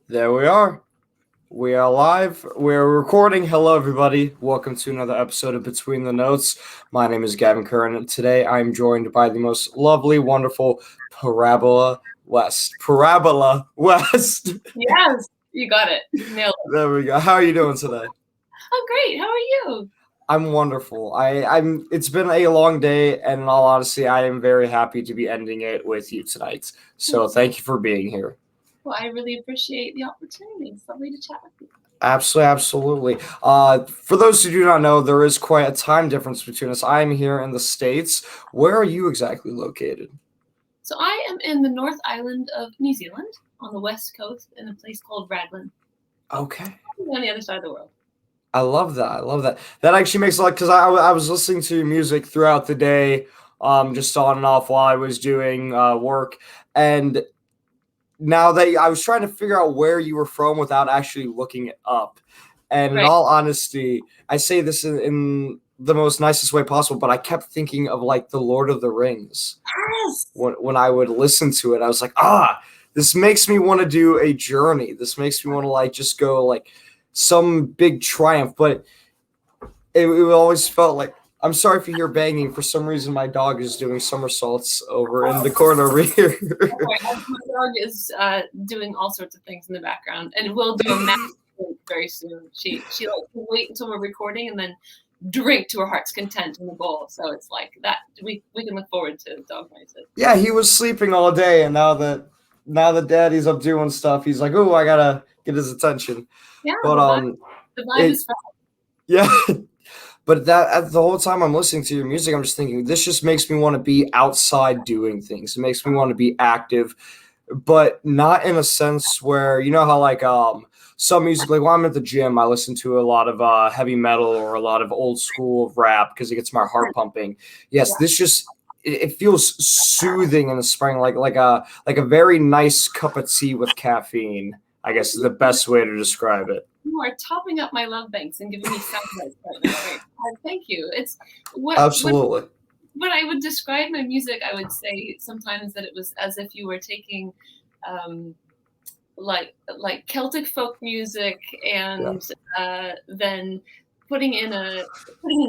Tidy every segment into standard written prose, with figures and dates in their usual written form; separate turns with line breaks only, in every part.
There we are. We are live. We're recording. Hello, everybody. Welcome to another episode of Between the Notes. My name is Gavin Curran, and today I'm joined by the most lovely, wonderful Parabola West. Parabola West.
Yes, you got it. Nailed it.
There we go. How are you doing today?
Oh, great. How are you?
I'm wonderful. I'm. It's been a long day, and in all honesty, I am very happy to be ending it with you tonight. So thank you for being here.
Well, I really appreciate the opportunity. It's lovely to chat with you.
Absolutely, absolutely. For those who do not know, there is quite a time difference between us. I am here in the States. Where are you exactly located?
So I am in the North Island of New Zealand on the west coast in a place called Raglan.
Okay.
On the other side of the world.
I love that. I love that. That actually makes a lot because I was listening to music throughout the day, just on and off while I was doing work, and now that I was trying to figure out where you were from without actually looking it up. And in
Right.
all honesty, I say this in the most nicest way possible, but I kept thinking of like the Lord of the Rings.
Yes.
When I would listen to it, I was like, this makes me want to do a journey. This makes me want to like just go like some big triumph. But it always felt like I'm sorry if you hear banging. For some reason, my dog is doing somersaults over in the corner over here.
My dog is doing all sorts of things in the background, and will do a massive very soon. She likes to wait until we're recording and then drink to her heart's content in the bowl. So it's like that. We can look forward to dog noises.
Yeah, he was sleeping all day, and now that Daddy's up doing stuff, he's like, "Oh, I gotta get his attention."
Yeah,
but
the vibe is fun.
Yeah. But that the whole time I'm listening to your music, I'm just thinking this just makes me want to be outside doing things. It makes me want to be active, but not in a sense where you know how like some music, like when I'm at the gym, I listen to a lot of heavy metal or a lot of old school rap because it gets my heart pumping. Yes, this just it feels soothing in the spring, like a very nice cup of tea with caffeine. I guess is the best way to describe it.
You are topping up my love banks and giving me sound bites right now. Thank you. It's
Absolutely.
When I would describe my music, I would say sometimes that it was as if you were taking like Celtic folk music and then putting in a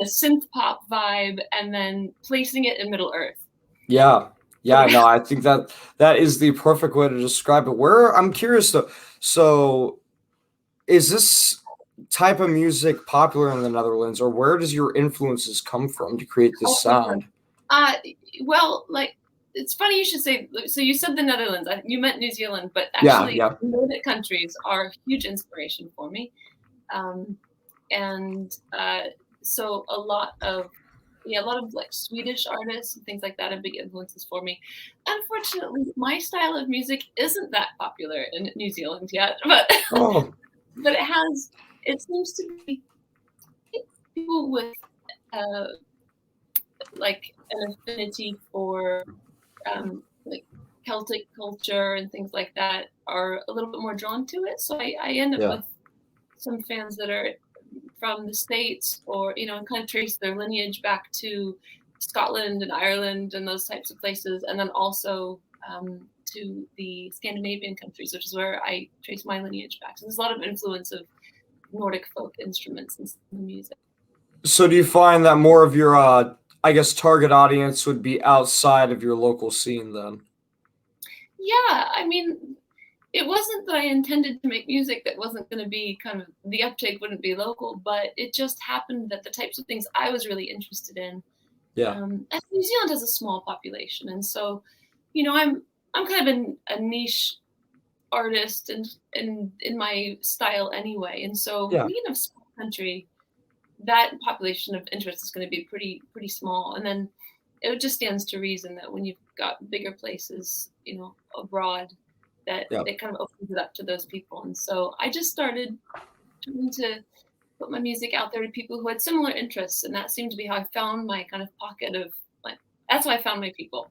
synth pop vibe and then placing it in Middle Earth.
Yeah. No, I think that is the perfect way to describe it. I'm curious though. So, is this type of music popular in the Netherlands, or where does your influences come from to create this sound?
Well, like it's funny you should say. So you said the Netherlands. You meant New Zealand, but actually, Nordic countries are a huge inspiration for me, so a lot of like Swedish artists and things like that are big influences for me. Unfortunately, my style of music isn't that popular in New Zealand yet, but but it seems to be people with like an affinity for like Celtic culture and things like that are a little bit more drawn to it. So I end up with some fans that are from the States or, and kind of trace their lineage back to Scotland and Ireland and those types of places. And then also to the Scandinavian countries, which is where I trace my lineage back. So there's a lot of influence of Nordic folk instruments in the music.
So do you find that more of your, I guess, target audience would be outside of your local scene then?
Yeah, I mean, it wasn't that I intended to make music that wasn't going to be kind of, the uptake wouldn't be local, but it just happened that the types of things I was really interested in. As New Zealand has a small population, and so, I'm kind of a niche artist and in my style anyway, and so being a small country, that population of interest is going to be pretty small, and then it just stands to reason that when you've got bigger places, abroad, that it kind of opens it up to those people. And so I just started trying to put my music out there to people who had similar interests, and that seemed to be how I found my kind of pocket of like. That's how I found my people.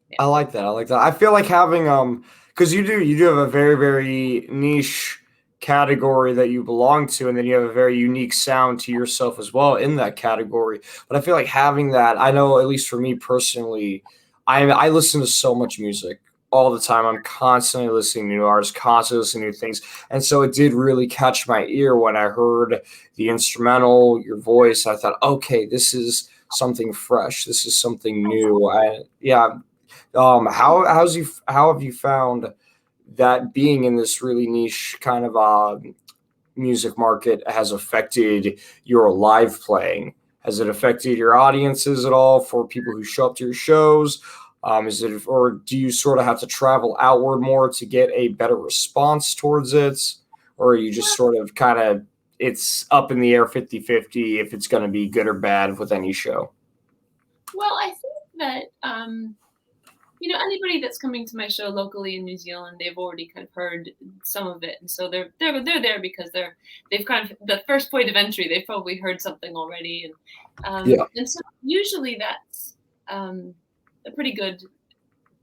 Yeah. I like that. I feel like having because you do have a very, very niche category that you belong to, and then you have a very unique sound to yourself as well in that category. But I feel like having that, I know at least for me personally, I listen to so much music all the time. I'm constantly listening to new artists, constantly listening to new things. And so it did really catch my ear when I heard the instrumental, your voice. I thought, okay, this is something fresh. This is something new. How have you found that being in this really niche kind of music market has affected your live playing? Has it affected your audiences at all for people who show up to your shows? Is it, or do you sort of have to travel outward more to get a better response towards it? Or are you just sort of kind of, it's up in the air 50-50 if it's going to be good or bad with any show?
Well, I think that anybody that's coming to my show locally in New Zealand, they've already kind of heard some of it, and so they're there because they've kind of the first point of entry. They've probably heard something already, and so usually that's a pretty good.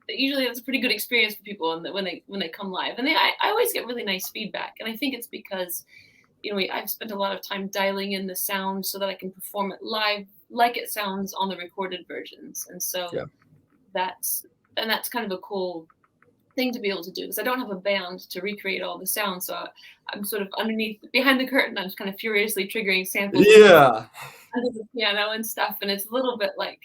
Usually that's a pretty good experience for people, and when they come live, and I always get really nice feedback, and I think it's because I've spent a lot of time dialing in the sound so that I can perform it live like it sounds on the recorded versions, and so that's kind of a cool thing to be able to do, because I don't have a band to recreate all the sounds, so I'm sort of behind the curtain. I'm just kind of furiously triggering samples under the piano and stuff, and it's a little bit like.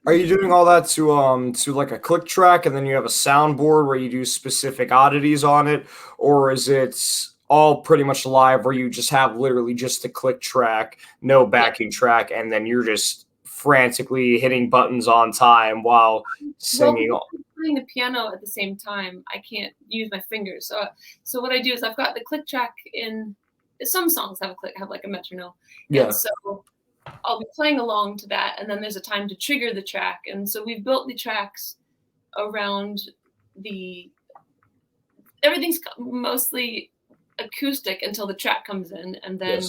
Are you doing all that to like a click track, and then you have a soundboard where you do specific oddities on it, or is it all pretty much live where you just have literally just a click track, no backing track, and then you're just frantically hitting buttons on time while singing?
Well, playing the piano at the same time, I can't use my fingers. So what I do is I've got the click track in. Some songs have like a metronome, and so I'll be playing along to that, and then there's a time to trigger the track. And so we've built the tracks around everything's mostly acoustic until the track comes in, and then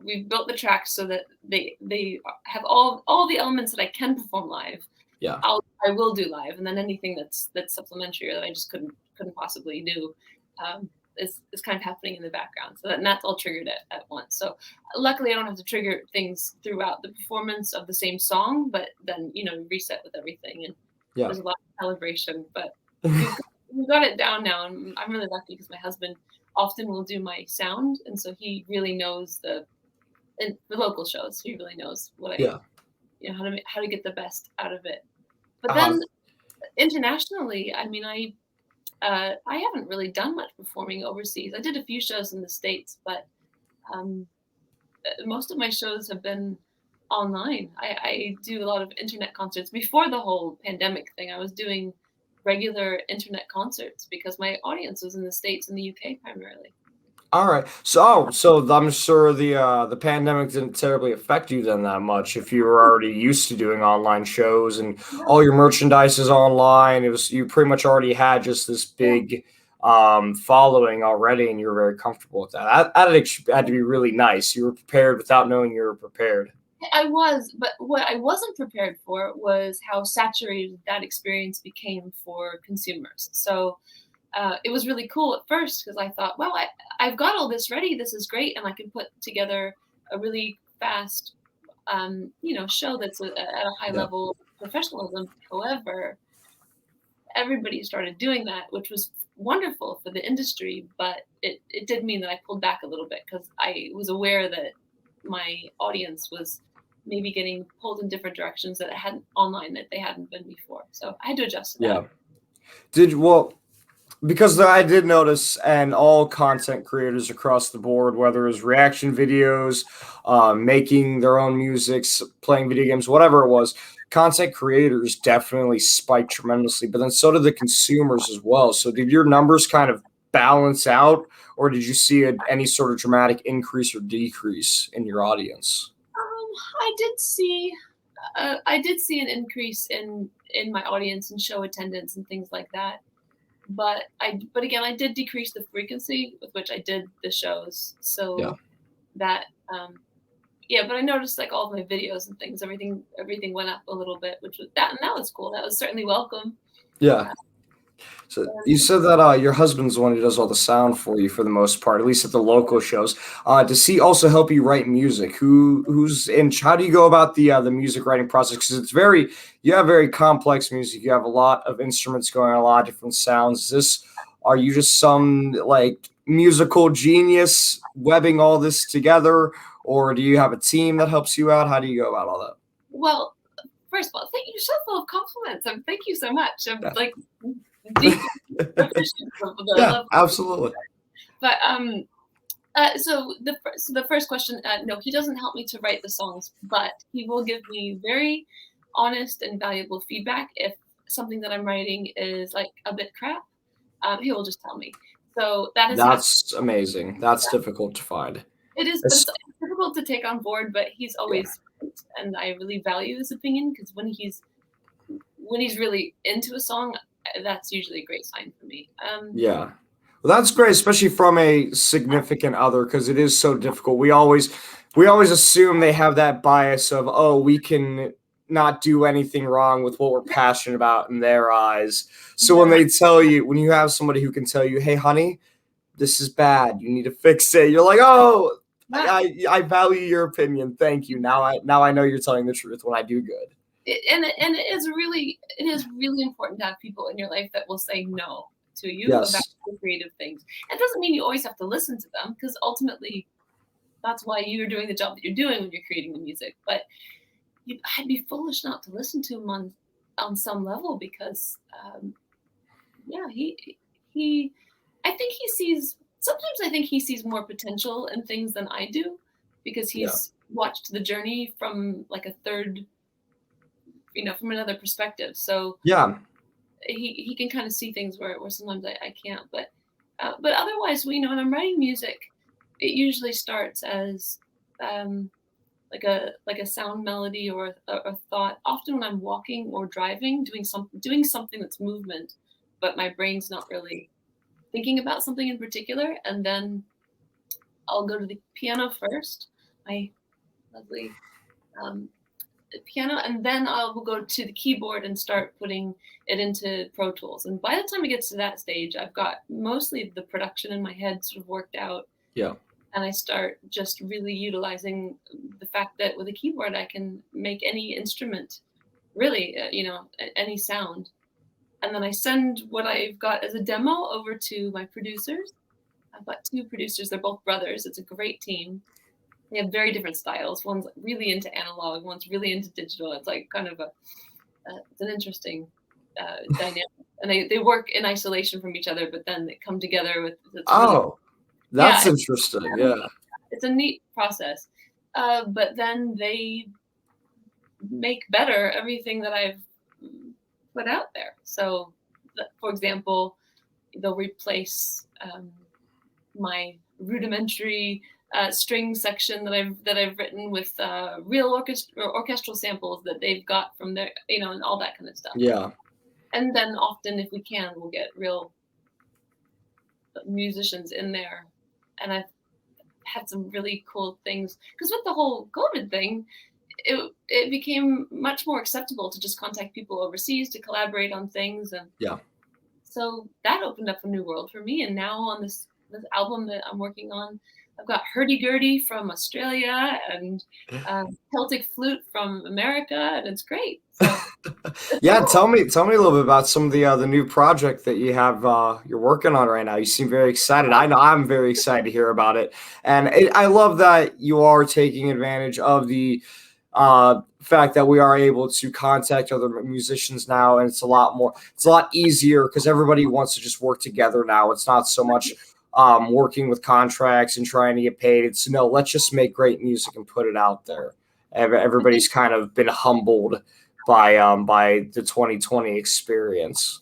we've built the tracks so that they have all the elements that I can perform live. I will do live, and then anything that's supplementary or that I just couldn't possibly do is kind of happening in the background. So that's all triggered at once. So luckily I don't have to trigger things throughout the performance of the same song, but then reset with everything, and there's a lot of calibration, but we've got it down now, and I'm really lucky because my husband often will do my sound, and so he really knows in the local shows. He really knows what how to get the best out of it. But then internationally, I mean, I haven't really done much performing overseas. I did a few shows in the States, but most of my shows have been online. I do a lot of internet concerts. Before the whole pandemic thing, I was doing regular internet concerts because my audience was in the States and the UK primarily.
All right. So I'm sure the pandemic didn't terribly affect you then that much if you were already used to doing online shows and all your merchandise is online. You pretty much already had just this big following already, and you were very comfortable with that. That had to be really nice. You were prepared without knowing you were prepared.
I was, but what I wasn't prepared for was how saturated that experience became for consumers. So it was really cool at first because I thought, well, I've got all this ready. This is great, and I can put together a really fast, show that's at a high level of professionalism. However, everybody started doing that, which was wonderful for the industry, but it did mean that I pulled back a little bit because I was aware that my audience was maybe getting pulled in different directions that they hadn't been before. So I had to adjust to that.
Because I did notice, and all content creators across the board, whether it's reaction videos, making their own music, playing video games, whatever it was, content creators definitely spiked tremendously, but then so did the consumers as well. So did your numbers kind of balance out, or did you see any sort of dramatic increase or decrease in your audience?
I did see an increase in my audience and show attendance and things like that. But again, I did decrease the frequency with which I did the shows. So that, but I noticed like all of my videos and things, everything went up a little bit, which was that was cool. That was certainly welcome.
Yeah. So you said that your husband's the one who does all the sound for you for the most part, at least at the local shows. Does he also help you write music? Who's in? How do you go about the music writing process? Because it's very you have very complex music. You have a lot of instruments going, on, a lot of different sounds. Are you just some like musical genius webbing all this together, or do you have a team that helps you out? How do you go about all that?
Well, first of all, thank you. So full of compliments. Thank you so much. I'm
Yeah.
like deeply appreciative of the
Yeah,
love.
absolutely.
But so the first question, no, he doesn't help me to write the songs, but he will give me very honest and valuable feedback if something that I'm writing is like a bit crap. He will just tell me. So that has happened.
That's amazing. That's difficult to find.
It is, but
It's,
it's difficult to take on board. But he's
yeah.
always right, and I really value his opinion because when he's really into a song, that's usually a great sign for me.
Yeah. Well, that's great, especially from a significant other, because it is so difficult. We always assume they have that bias of, oh, we can not do anything wrong with what we're passionate about in their eyes. So when
Yeah.
when you have somebody who can tell you, hey, honey, this is bad, you need to fix it. You're like, oh, I value your opinion. Thank you. Now I know you're telling the truth when I do good.
It is really important to have people in your life that will say no to you about
Yes.
the creative things. It doesn't mean you always have to listen to them because ultimately that's why you're doing the job that you're doing when you're creating the music. But I'd be foolish not to listen to him on some level because yeah, he I think he sees more potential in things than I do because
Yeah.
he's watched the journey from like a third, from another perspective. So
Yeah.
he can kind of see things where sometimes I can't. But otherwise, when I'm writing music, it usually starts as like a sound melody or a thought. Often when I'm walking or driving, doing something that's movement, but my brain's not really thinking about something in particular, and then I'll go to the piano first, my lovely um, piano, and then I will go to the keyboard and start putting it into Pro Tools. And by the time it gets to that stage, I've got mostly the production in my head sort of worked out.
Yeah.
And I start just really utilizing the fact that with a keyboard, I can make any instrument, really, any sound. And then I send what I've got as a demo over to my producers. I've got two producers. They're both brothers. It's a great team. They have very different styles. One's really into analog. One's really into digital. It's like kind of it's an interesting dynamic. And they work in isolation from each other, but then they come together with.
Oh, that's
Yeah,
interesting. Yeah.
it's a neat process. But then they make better everything that I've put out there. So, for example, they'll replace my rudimentary string section that I've written with real orchestral samples that they've got from their, and all that kind of stuff.
Yeah.
And then often, if we can, we'll get real musicians in there. And I've had some really cool things because with the whole COVID thing, it became much more acceptable to just contact people overseas to collaborate on things, and
Yeah.
so that opened up a new world for me. And now on this album that I'm working on, I've got hurdy-gurdy from Australia and Celtic flute from America, and it's great. So,
Yeah, tell me a little bit about some of the new project that you have you're working on right now. You seem very excited. I know I'm very excited to hear about it, and I love that you are taking advantage of the fact that we are able to contact other musicians now, and it's a lot easier because everybody wants to just work together now. It's not so much working with contracts and trying to get paid. It's no, let's just make great music and put it out there. Everybody's kind of been humbled by the 2020 experience.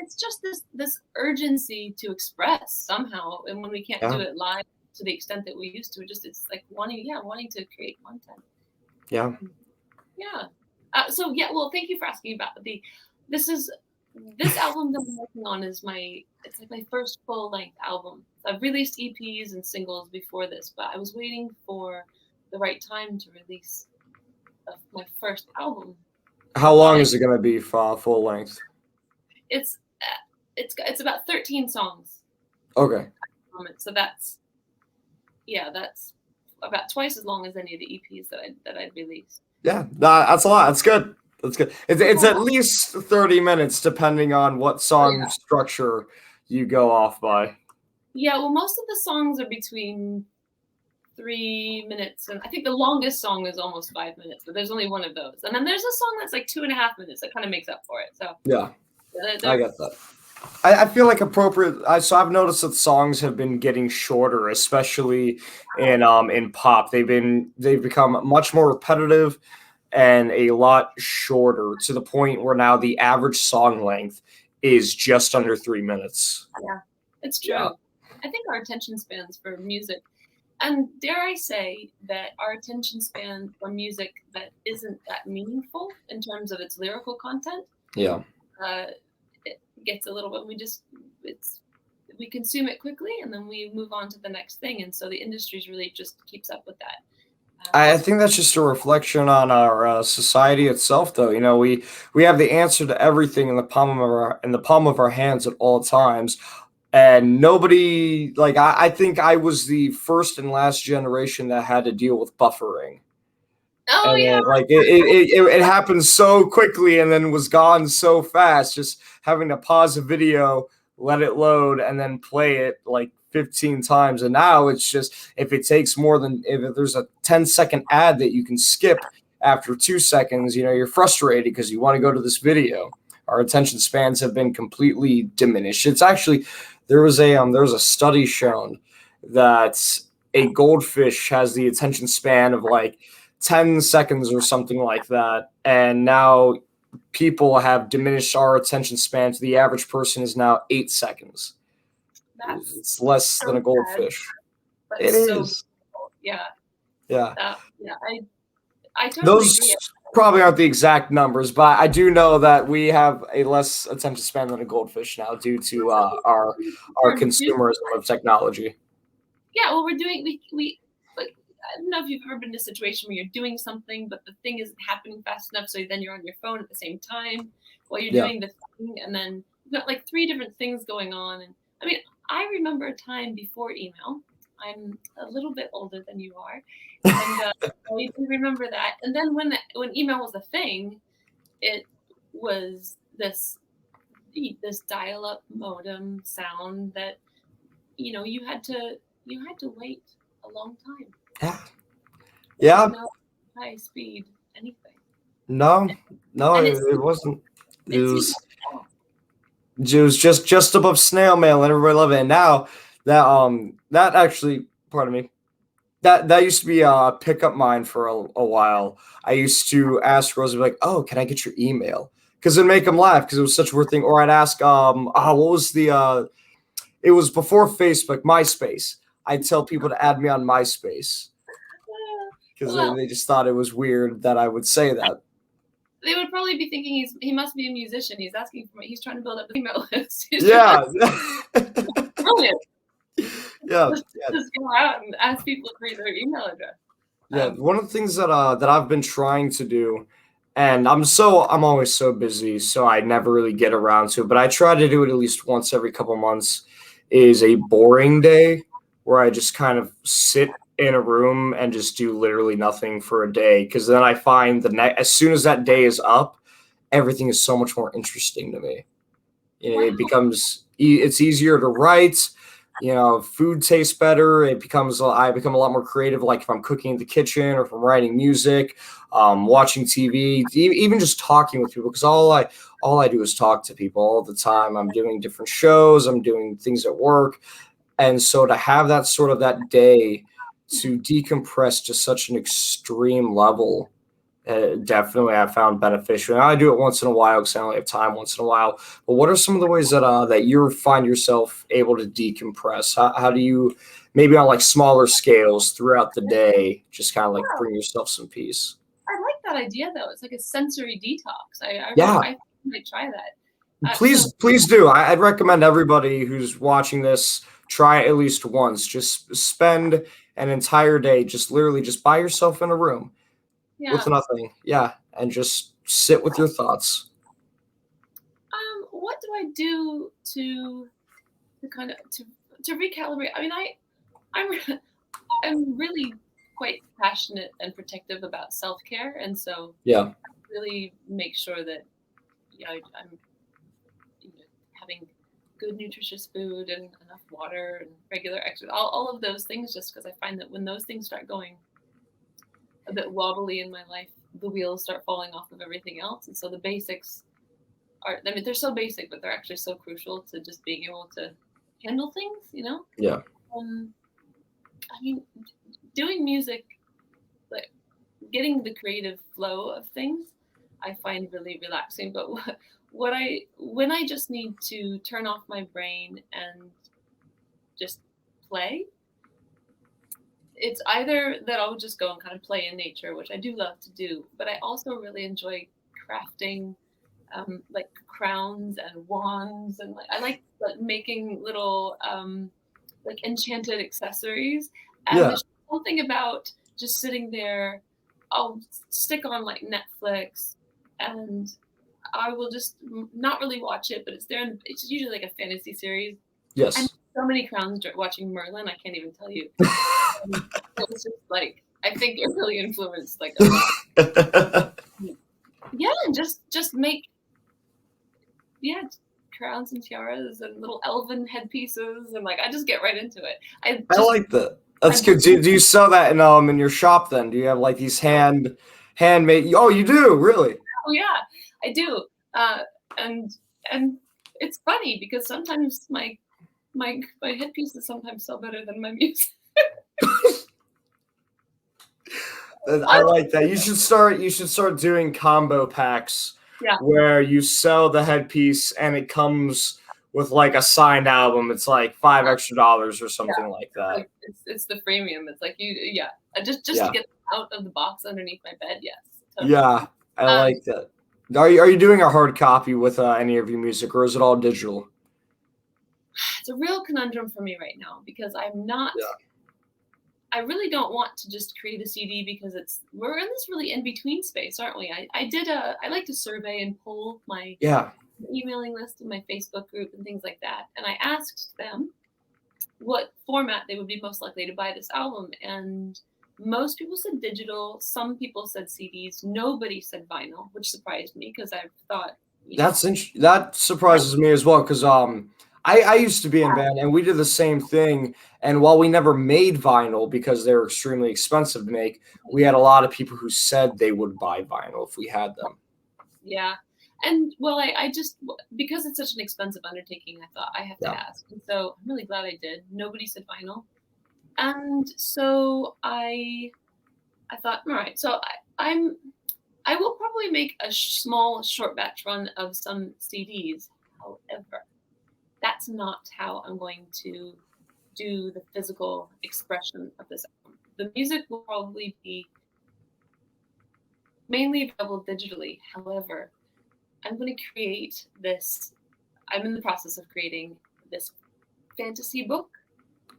it's just this urgency to express somehow, and when we can't do it live to the extent that we used to, it's like wanting to create content.
Yeah.
Well, thank you for asking about this album that I'm working on it's like my first full length album. I've released EPs and singles before this, but I was waiting for the right time to release my first album.
How long is it going to be for full length?
It's it's about 13 songs.
Okay.
So that's about twice as long as any of the EPs that I'd released.
Yeah, that's a lot. That's good. That's good. It's at least 30 minutes, depending on what song structure you go off by.
Yeah, well, most of the songs are between 3 minutes, and I think the longest song is almost 5 minutes, but there's only one of those. And then there's a song that's like 2.5 minutes that kind of makes up for it. So
yeah, I get that. I feel like so I've noticed that songs have been getting shorter, especially in pop. They've become much more repetitive and a lot shorter, to the point where now the average song length is just under 3 minutes.
Yeah, it's true. Yeah. I think our attention spans for music, and dare I say that our attention span for music that isn't that meaningful in terms of its lyrical content, it gets a little bit, we consume it quickly and then we move on to the next thing. And so the industry really just keeps up with that.
I think that's just a reflection on our society itself, though. You know, we have the answer to everything in the palm of our hands at all times, and nobody I think I was the first and last generation that had to deal with buffering.
Oh,
and
yeah.
It happened so quickly and then was gone so fast. Just having to pause a video, let it load, and then play it like 15 times. And now it's just, if there's a 10-second ad that you can skip after 2 seconds, you're frustrated because you want to go to this video. Our attention spans have been completely diminished. It's actually, there was a study shown that a goldfish has the attention span of like 10 seconds or something like that. And now people have diminished our attention span to the average person is now 8 seconds. It's less than a goldfish. It is.
Yeah.
Yeah.
I totally agree.
Those probably aren't the exact numbers, but I do know that we have a less attention span than a goldfish now due to our consumerism of technology.
Yeah, well, we're doing I don't know if you've ever been in a situation where you're doing something, but the thing isn't happening fast enough, so then you're on your phone at the same time while you're doing the thing, and then you've got like 3 different things going on. And I mean, I remember a time before email. I'm a little bit older than you are, and I do remember that. And then when email was a thing, it was this dial-up modem sound that you had to wait a long time.
Yeah.
No high speed anything.
No, it wasn't. It was just above snail mail, and everybody loved it. And now that actually, pardon me, that used to be a pickup line for a while. I used to ask Rosie, like, "Oh, can I get your email?" Because it'd make them laugh because it was such a weird thing. Or I'd ask, what was the? It was before Facebook, MySpace. I'd tell people to add me on MySpace because they just thought it was weird that I would say that.
They would probably be thinking he must be a musician. He's asking for he's trying to build up the email list.
Yeah.
Brilliant.
Yeah.
Just go out and ask people for their email address.
Yeah, one of the things that I've been trying to do, and I'm always so busy, so I never really get around to it, but I try to do it at least once every couple months, is a boring day where I just kind of sit in a room and just do literally nothing for a day. Because then I find as soon as that day is up, everything is so much more interesting to me. It's easier to write. Food tastes better. I become a lot more creative. Like if I'm cooking in the kitchen or if I'm writing music, watching TV, even just talking with people. Because all I do is talk to people all the time. I'm doing different shows. I'm doing things at work. And so to have that day to decompress to such an extreme level, definitely I found beneficial. And I do it once in a while because I only have time once in a while. But what are some of the ways that you find yourself able to decompress? How do you, maybe on like smaller scales throughout the day, just kind of like bring yourself some peace?
I like that idea though. It's like a sensory detox. I might try that.
Please do. I'd recommend everybody who's watching this try it at least once. Just spend an entire day just by yourself in a room with nothing. Yeah, and just sit with your thoughts.
What do I do to kind of to recalibrate? I mean, I'm I'm really quite passionate and protective about self-care, and so
Yeah.
I really make sure that I'm having good nutritious food and enough water and regular exercise, all of those things, just because I find that when those things start going a bit wobbly in my life, the wheels start falling off of everything else. And so the basics are, I mean, they're so basic, but they're actually so crucial to just being able to handle things,
Yeah.
I mean, doing music, like getting the creative flow of things, I find really relaxing. But when I just need to turn off my brain and just play, it's either that I'll just go and kind of play in nature, which I do love to do, but I also really enjoy crafting like crowns and wands, and I like making little like enchanted accessories. And
Yeah.
there's something about just sitting there. I'll stick on like Netflix, and I will just not really watch it, but it's there. And it's usually like a fantasy series. And
Yes.
so many crowns watching Merlin. I can't even tell you. It's just like I think it really influenced like a lot. Yeah, and just make crowns and tiaras and little elven headpieces, and like I just get right into it.
I like that. That's good. Do you sell that in your shop then? Do you have like these handmade? Oh, you do, really?
Oh yeah, I do. And it's funny because sometimes my headpieces sometimes sell better than my music.
I like that. You should start doing combo packs where you sell the headpiece and it comes with like a signed album. It's like $5 extra or something like that.
Like it's the freemium. It's like just to get out of the box underneath my bed. Yes.
Totally. Yeah, I like that. Are you doing a hard copy with any of your music, or is it all digital?
It's a real conundrum for me right now because I'm not. Yeah. I really don't want to just create a CD because we're in this really in between space, aren't we? I like to survey and poll my emailing list and my Facebook group and things like that, and I asked them what format they would be most likely to buy this album, and most people said digital. Some people said CDs. Nobody said vinyl, which surprised me because I thought
that surprises me as well because I used to be in band and we did the same thing. And while we never made vinyl because they were extremely expensive to make, we had a lot of people who said they would buy vinyl if we had them.
Yeah. And well, I just, because it's such an expensive undertaking, I thought I have to ask. And so I'm really glad I did. Nobody said vinyl. And so I thought, all right, so I will probably make a small short batch run of some CDs. However, that's not how I'm going to do the physical expression of this album. The music will probably be mainly available digitally. However, I'm going to create this. I'm in the process of creating this fantasy book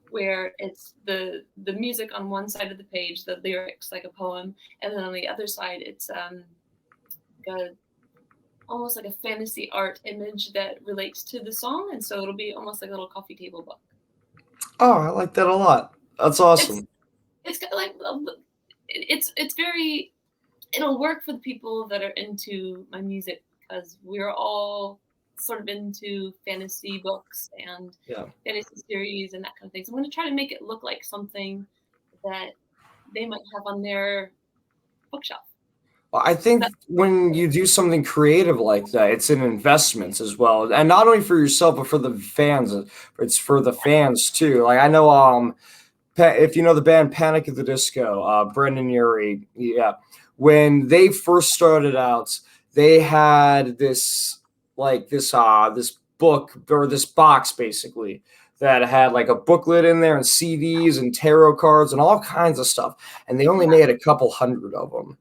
where it's the music on one side of the page, the lyrics like a poem, and then on the other side it's almost like a fantasy art image that relates to the song, and so it'll be almost like a little coffee table book.
Oh, I like that a lot. That's awesome.
It's like it's very. It'll work for the people that are into my music because we're all sort of into fantasy books and fantasy series and that kind of thing. So I'm going to try to make it look like something that they might have on their bookshelf.
Well, I think when you do something creative like that, it's an investment as well, and not only for yourself but for the fans. It's for the fans too. Like I know, if you know the band Panic at the Disco, Brendan Urie, when they first started out, they had this book or this box basically that had like a booklet in there and CDs and tarot cards and all kinds of stuff, and they only made a couple hundred of them.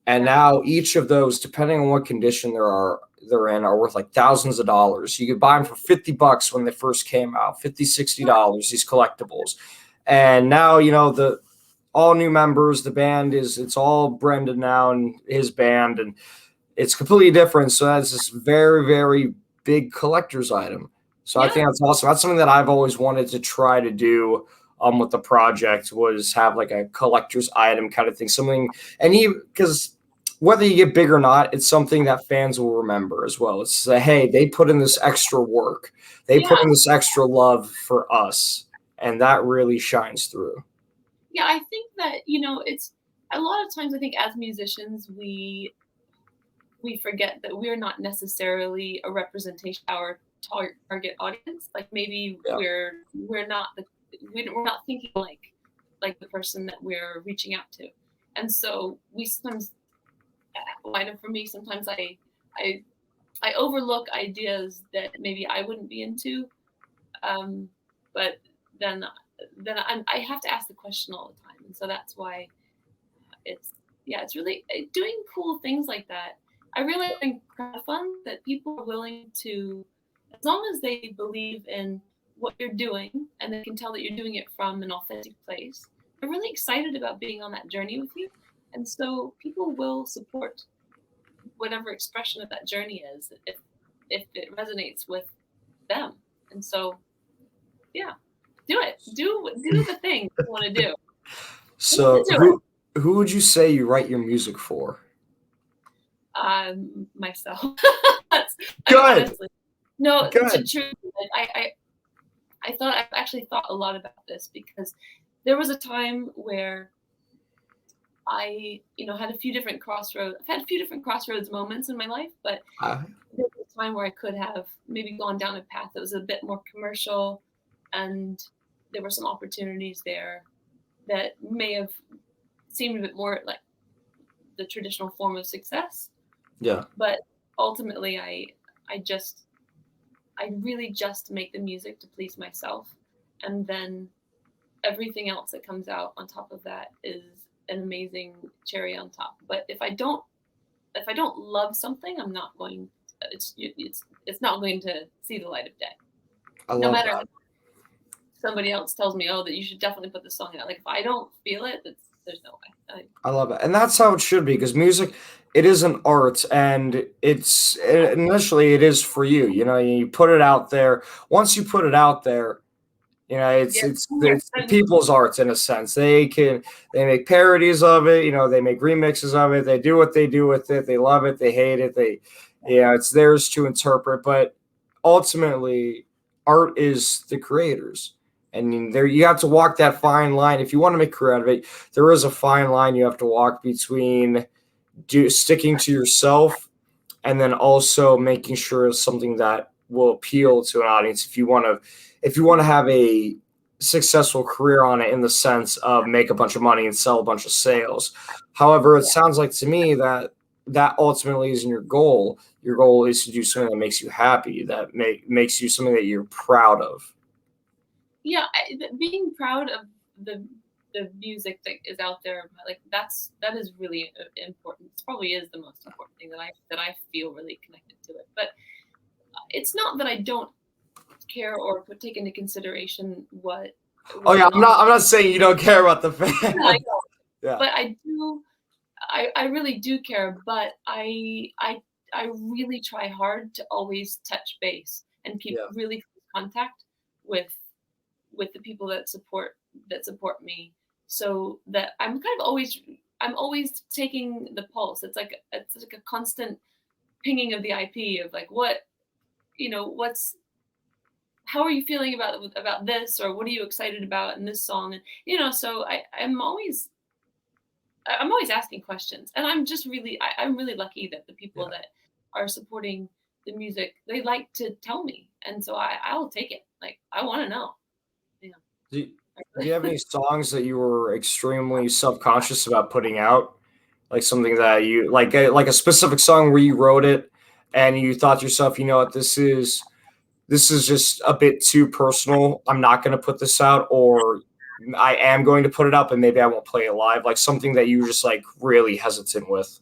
And now each of those, depending on what condition they're in, are worth like thousands of dollars. You could buy them for $50 when they first came out, $50, $60, these collectibles. And now, the all new members, the band it's all Brendan now and his band, and it's completely different. So that's this very, very big collector's item. So I
Yeah.
think that's awesome. That's something that I've always wanted to try to do with the project, was have like a collector's item kind of thing. Something, and because whether you get big or not, it's something that fans will remember as well. It's hey, they put in this extra work, they put
Yeah.
in this extra love for us, and that really shines through.
Yeah, I think that, it's a lot of times, I think as musicians, we forget that we're not necessarily a representation of our target audience. Like maybe
Yeah.
we're not we're not thinking like the person that we're reaching out to. And so we sometimes, I know for me, sometimes I I overlook ideas that maybe I wouldn't be into. But then I have to ask the question all the time. And so that's why it's yeah, it's really doing cool things like that. I really think fun that people are willing to, as long as they believe in what you're doing and they can tell that you're doing it from an authentic place. They're really excited about being on that journey with you, and so people will support whatever expression of that journey is if it resonates with them. And so yeah, do it. Do the thing you want to do.
So
Do it.
who would you say you write your music for?
Myself.
Good.
Honestly, no.
Good.
True. I thought I've actually thought a lot about this because there was a time where I, had a few different crossroads. I've had a few different crossroads moments in my life, but
Uh,
there was a time where I could have maybe gone down a path that was a bit more commercial, and there were some opportunities there that may have seemed a bit more like the traditional form of success.
yeah.
But ultimately, I really just make the music to please myself, and then everything else that comes out on top of that is an amazing cherry on top. But if I don't love something, I'm not going. It's not going to see the light of day.
I
No
love
matter
that.
somebody else tells me, oh, that you should definitely put this song out. Like if I don't feel it, there's no way.
I love it. And that's how it should be, because music, it is an art, and initially it is for you. You put it out there. Once you put it out there, it's
Yeah,
it's the people's arts in a sense. They make parodies of it, they make remixes of it, they do what they do with it, they love it, they hate it, it's theirs to interpret, but ultimately art is the creators. And there you have to walk that fine line. If you want to make a career out of it, there is a fine line you have to walk between sticking to yourself and then also making sure it's something that will appeal to an audience. If you want to have a successful career on it, in the sense of make a bunch of money and sell a bunch of sales. However, it sounds like to me that ultimately isn't your goal. Your goal is to do something that makes you happy, that makes you something that you're proud of.
Yeah, being proud of the music that is out there, like that is really important. It probably is the most important thing that I feel really connected to it. But it's not that I don't care or take into consideration what
Oh yeah,
an
I'm not saying you don't care about the fans.
I know.
Yeah.
But I do. I really do care. But I really try hard to always touch base and keep
Yeah.
really close contact with the people that support me, so that I'm always taking the pulse. It's like a constant pinging of the IP of like what's how are you feeling about this, or what are you excited about in this song, and so I'm always asking questions, and I'm really lucky that the people
Yeah.
that are supporting the music, they like to tell me, and so I'll take it. Like I want to know. Yeah.
Do you have any songs that you were extremely self-conscious about putting out? Like something that you like a specific song where you wrote it and you thought to yourself, you know what, this is just a bit too personal. I'm not going to put this out, or I am going to put it up and maybe I won't play it live. Like something that you were just like really hesitant with.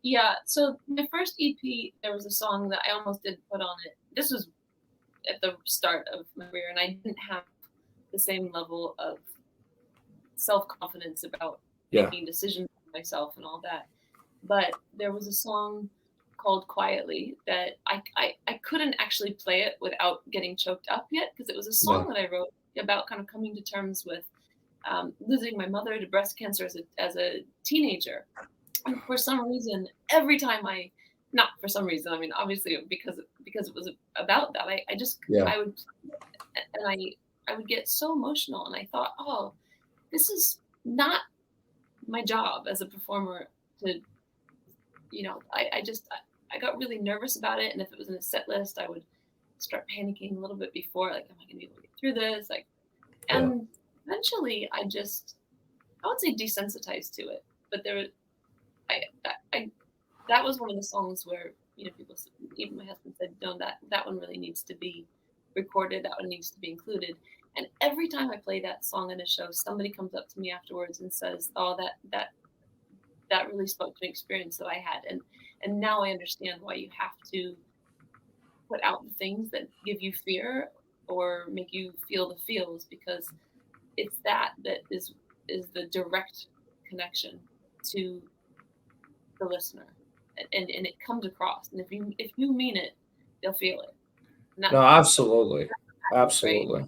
Yeah, so my first EP, there was a song that I almost didn't put on it. This was at the start of my career, and I didn't have the same level of self-confidence about
Yeah.
making decisions for myself and all that. But there was a song called Quietly that I couldn't actually play it without getting choked up yet, because it was a song that I wrote about kind of coming to terms with losing my mother to breast cancer as a teenager. And for some reason, every time not for some reason, I mean, obviously because it was about that,
Yeah.
I would, and I would get so emotional, and I thought, oh, this is not my job as a performer to, I got really nervous about it. And if it was in a set list, I would start panicking a little bit before, like, am I going to be able to get through this? Like, and eventually I would say desensitized to it. But that was one of the songs where, people, even my husband said, no, that one really needs to be recorded. That one needs to be included. And every time I play that song in a show, somebody comes up to me afterwards and says, oh, that really spoke to an experience that I had. And now I understand why you have to put out the things that give you fear or make you feel the feels, because it's that is the direct connection to the listener. And it comes across. And if you mean it, they'll feel it.
No, absolutely.
Right?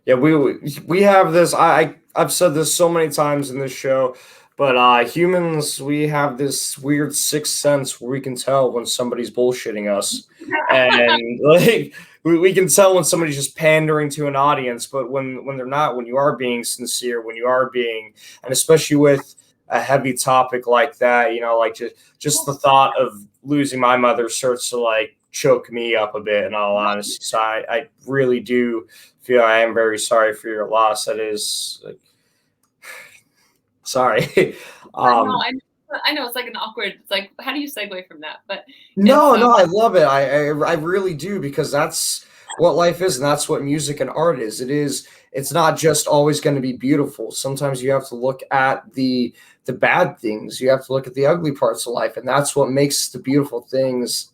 Yeah, we have this. I've said this so many times in this show, but humans, we have this weird sixth sense where we can tell when somebody's bullshitting us, and like we can tell when somebody's just pandering to an audience. But when they're not, when you are being sincere, when you are being, and especially with a heavy topic like that, like just the thought of losing my mother starts to like choke me up a bit, in all honesty. So I really do feel I am very sorry for your loss. That is like, sorry.
I know it's like an awkward. It's like, how do you segue from that? But
no, I love it. I really do, because that's what life is, and that's what music and art is. It's not just always going to be beautiful. Sometimes you have to look at the bad things. You have to look at the ugly parts of life, and that's what makes the beautiful things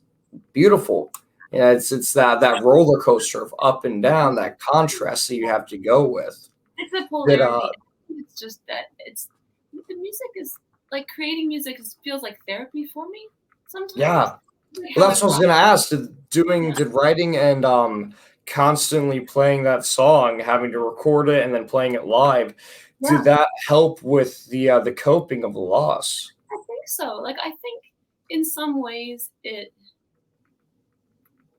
beautiful. Yeah, it's that roller coaster of up and down, that contrast that you have to go with.
It's a polarity. It's just that the music is like, creating music feels like therapy for me sometimes.
Yeah. Well, that's what I was gonna ask. Did writing and constantly playing that song, having to record it and then playing it live, did that help with the coping of the loss?
I think so. Like, I think in some ways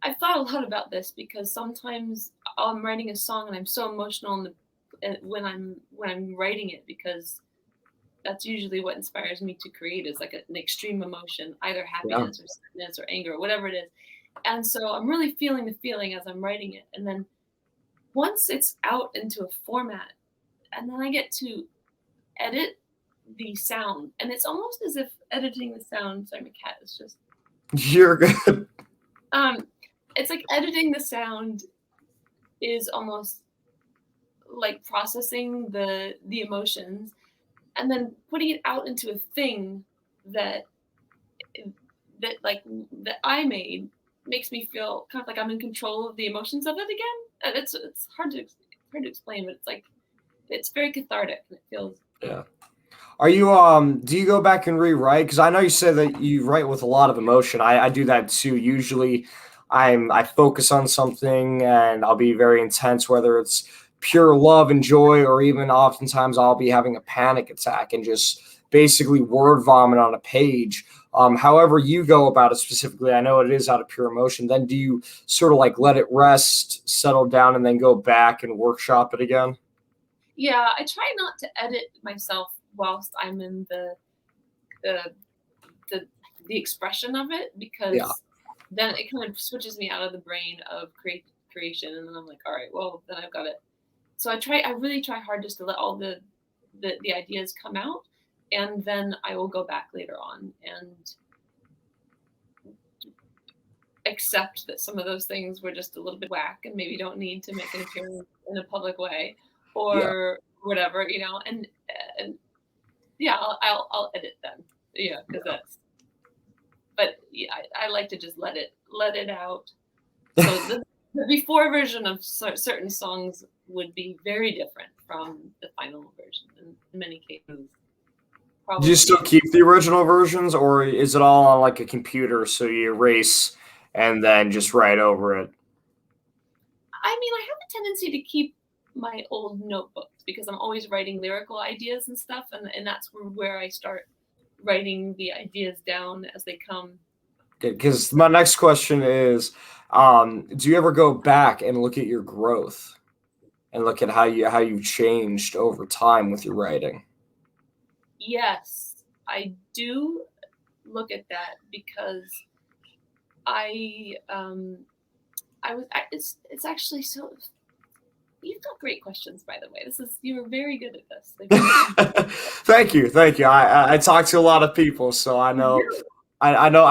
I've thought a lot about this, because sometimes I'm writing a song and I'm so emotional when I'm writing it, because that's usually what inspires me to create, is like an extreme emotion, either happiness or sadness or anger or whatever it is. And so I'm really feeling the feeling as I'm writing it. And then once it's out into a format, and then I get to edit the sound, and it's almost as if editing the sound. Sorry, my cat is just.
You're good.
It's like editing the sound is almost like processing the emotions, and then putting it out into a thing that I made makes me feel kind of like I'm in control of the emotions of it again. It's hard to explain, but it's very cathartic, and it feels.
Yeah. Are you do you go back and rewrite? Because I know you said that you write with a lot of emotion. I do that too. Usually I focus on something and I'll be very intense, whether it's pure love and joy, or even oftentimes I'll be having a panic attack and just basically word vomit on a page. However you go about it specifically, I know it is out of pure emotion. Then do you sort of like let it rest, settle down, and then go back and workshop it again?
Yeah, I try not to edit myself whilst I'm in the expression of it, because then it kind of switches me out of the brain of creation, and then I'm like, all right, well, then I've got it. So I really try hard just to let all the ideas come out, and then I will go back later on and accept that some of those things were just a little bit whack and maybe don't need to make an appearance in a public way, or whatever, and yeah, I'll edit them. Yeah, because that's. But yeah, I like to just let it out. So the before version of certain songs would be very different from the final version in many cases.
Do you
probably.
still keep the original versions, or is it all on like a computer so you erase and then just write over it?
I mean, I have a tendency to keep my old notebooks because I'm always writing lyrical ideas and stuff, and that's where I start writing the ideas down as they come.
Because my next question is, do you ever go back and look at your growth and look at how you've changed over time with your writing?
Yes, I do look at that because I it's actually so. You've got great questions, by the way. You're very good at this. Like,
Thank you, thank you. I talk to a lot of people, so I know
really?
I know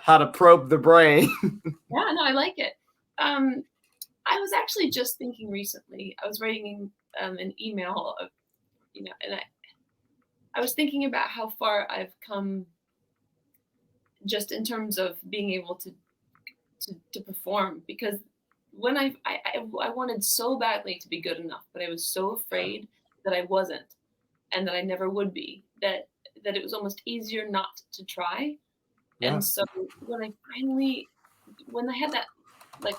how to probe the brain.
Yeah, no, I like it. Um, I was actually just thinking recently. I was writing an email of, and I was thinking about how far I've come just in terms of being able to perform because when I wanted so badly to be good enough, but I was so afraid that I wasn't and that I never would be that it was almost easier not to try.
Yeah,
And so when I had that like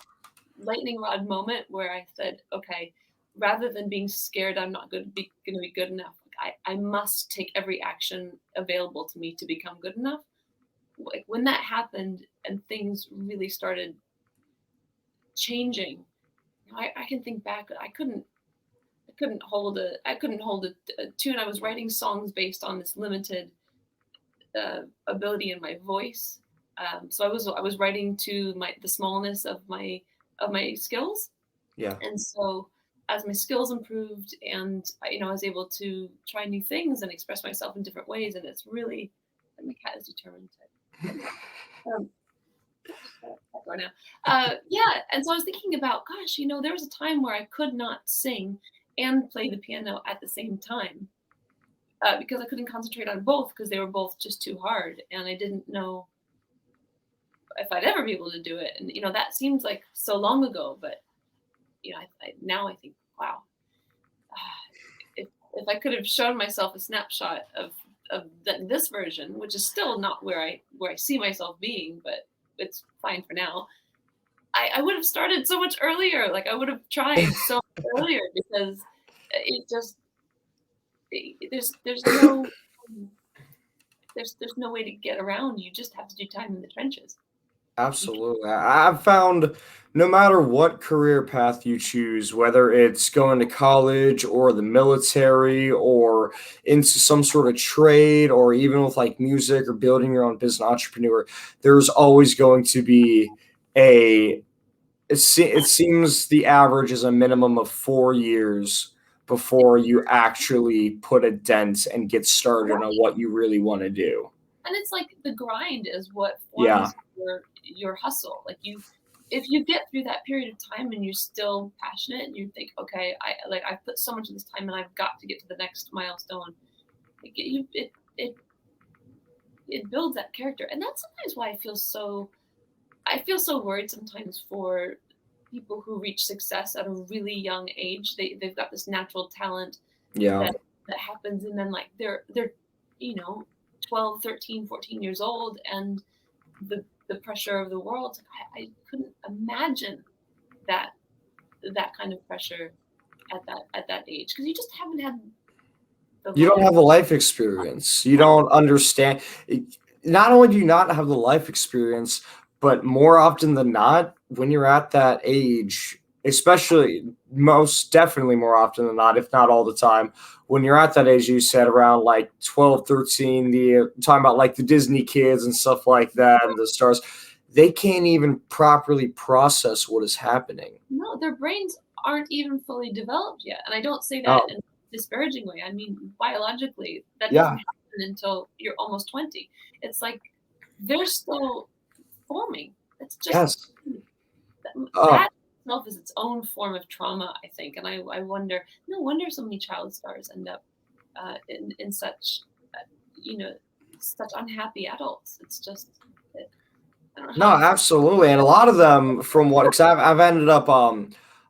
lightning rod moment where I said, okay, rather than being scared I'm not going to be good enough, I must take every action available to me to become good enough. Like when that happened and things really started changing, I can think back. I couldn't hold a tune. I was writing songs based on this limited ability in my voice. So I was writing to the smallness of my skills,
yeah.
and so as my skills improved and I was able to try new things and express myself in different ways, and it's really, and my cat is determined to um, right now. Yeah, and so I was thinking about, gosh, there was a time where I could not sing and play the piano at the same time because I couldn't concentrate on both because they were both just too hard, and I didn't know if I'd ever be able to do it. And that seems like so long ago, but now I think, wow, if I could have shown myself a snapshot of this version, which is still not where I see myself being, but it's fine for now. I would have started so much earlier. Like I would have tried so much earlier because it just there's no there's no way to get around. You just have to do time in the trenches.
Absolutely. I've found no matter what career path you choose, whether it's going to college or the military or into some sort of trade or even with like music or building your own business entrepreneur, there's always going to be a it seems the average is a minimum of 4 years before you actually put a dent and get started on what you really want to do.
And it's like the grind is what
Yeah.
forms your hustle. Like if you get through that period of time and you're still passionate and you think, okay, I've put so much of this time and I've got to get to the next milestone. It builds that character, and that's sometimes why I feel so worried sometimes for people who reach success at a really young age. They've got this natural talent
Yeah.
that happens, and then like they're you know 12, 13, 14 years old, and the pressure of the world. I couldn't imagine that kind of pressure at that age because you just haven't had the
You don't
life.
have the life experience. You don't understand. Not only do you not have the life experience, but more often than not, when you're at that age, especially most definitely more often than not, if not all the time, when you're at that age, you said around like 12, 13, talking about like the Disney kids and stuff like that and the stars, they can't even properly process what is happening.
No, their brains aren't even fully developed yet, and I don't say that
Oh,
in a disparaging way. I mean biologically, that doesn't
yeah.
happen until you're almost 20. It's like they're still forming. It's just
Yes.
that itself is its own form of trauma, I think. And I wonder, no wonder so many child stars end up in such, you know, such unhappy adults. It's just, I don't know
No,
how to.
absolutely, and a lot of them, from what, because I've ended up,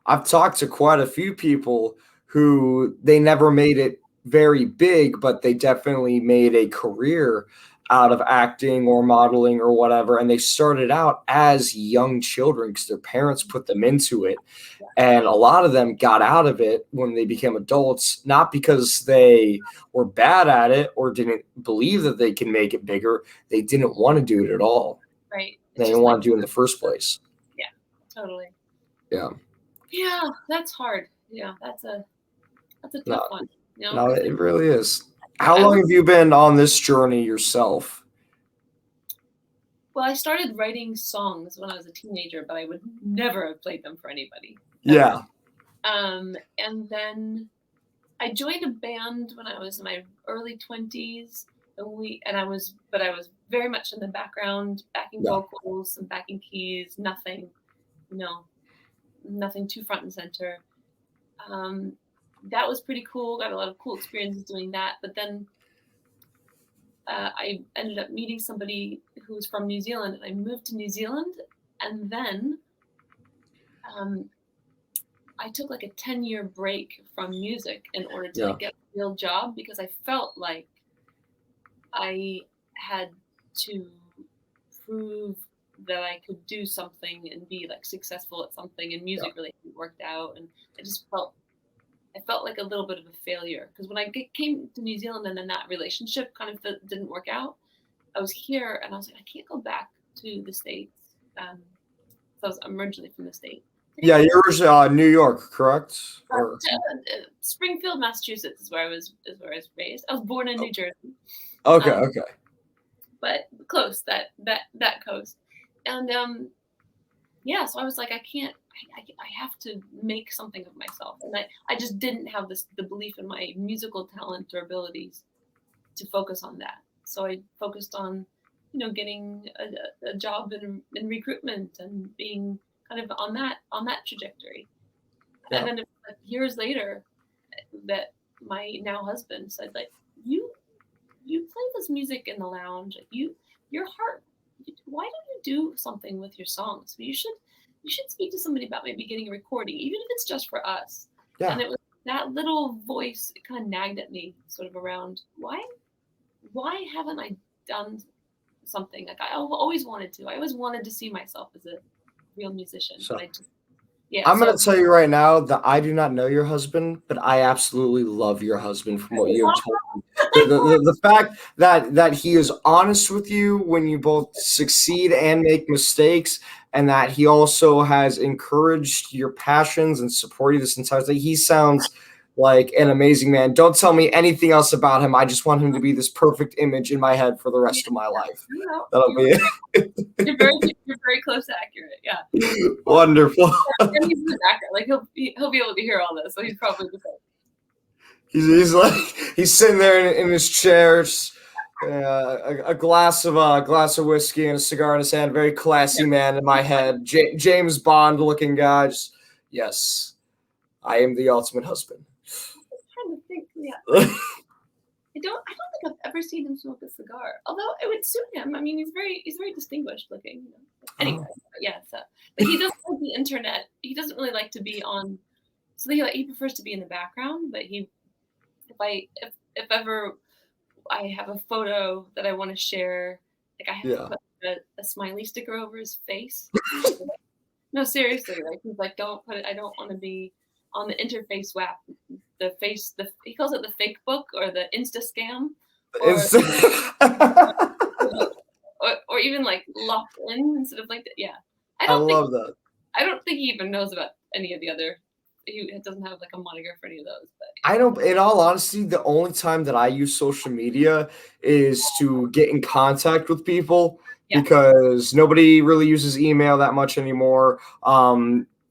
I've talked to quite a few people who they never made it very big, but they definitely made a career out of acting or modeling or whatever. And they started out as young children because their parents put them into it. And a lot of them got out of it when they became adults, not because they were bad at it or didn't believe that they can make it bigger. They didn't want to do it at all.
Right.
They didn't want to do it in the first place.
Yeah, totally.
Yeah.
Yeah, that's hard. Yeah, that's a tough one. You know?
No, it really is. How long have you been on this journey yourself?
Well, I started writing songs when I was a teenager, but I would never have played them for anybody.
Yeah.
And then I joined a band when I was in my early 20s, and I was very much in the background, backing vocals and backing keys, nothing too front and center. That was pretty cool. Got a lot of cool experiences doing that. But then I ended up meeting somebody who was from New Zealand, and I moved to New Zealand. And then I took like a 10-year break from music in order to get a real job, because I felt like I had to prove that I could do something and be like successful at something, and music really hadn't worked out. And I felt like a little bit of a failure, because when I came to New Zealand and then that relationship kind of didn't work out, I was here and I was like, I can't go back to the States. So I'm originally from the States.
Yeah, you're originally New York, correct? Or...
Springfield, Massachusetts is where I was raised. I was born in New Jersey.
Okay.
But close, that coast. And so I was like, I have to make something of myself. And I just didn't have the belief in my musical talent or abilities to focus on that. So I focused on, getting a job in recruitment and being kind of on that trajectory. Yeah. And then years later, that my now husband said, like, you play this music in the lounge, your heart, why don't you do something with your songs? You should speak to somebody about maybe getting a recording, even if it's just for us. Yeah. And it was that little voice, it kind of nagged at me sort of around, why haven't I done something? Like, I always wanted to. I always wanted to see myself as a real musician. So, but
I'm going to tell you right now that I do not know your husband, but I absolutely love your husband from what you have told me. The fact that he is honest with you when you both succeed and make mistakes, and that he also has encouraged your passions and supported you this entire thing. He sounds like an amazing man. Don't tell me anything else about him. I just want him to be this perfect image in my head for the rest of my life. That'll be it.
You're very close to accurate. Yeah.
Wonderful.
And he's in the background. Like he'll be able to hear all this, so he's probably the same.
He's sitting there in his chair, a glass of whiskey and a cigar in his hand. Very classy man in my head. James Bond looking guy. Yes, I am the ultimate husband.
I'm trying to think. Yeah. I don't think I've ever seen him smoke a cigar. Although it would suit him. I mean, he's very distinguished looking. Anyway, yeah. So, but he doesn't like the internet. He doesn't really like to be on. So he prefers to be in the background. But if ever I have a photo that I want to share, like I have to put a smiley sticker over his face. No, seriously, like he's like, don't put it. I don't want to be on the interface WAP. He calls it the fake book or the Insta scam, or even like locked in instead of like that. Yeah,
I love that.
I don't think he even knows about any of the other. He doesn't have like a moniker for any of those. But
I don't. In all honesty, the only time that I use social media is to get in contact with people because nobody really uses email that much anymore.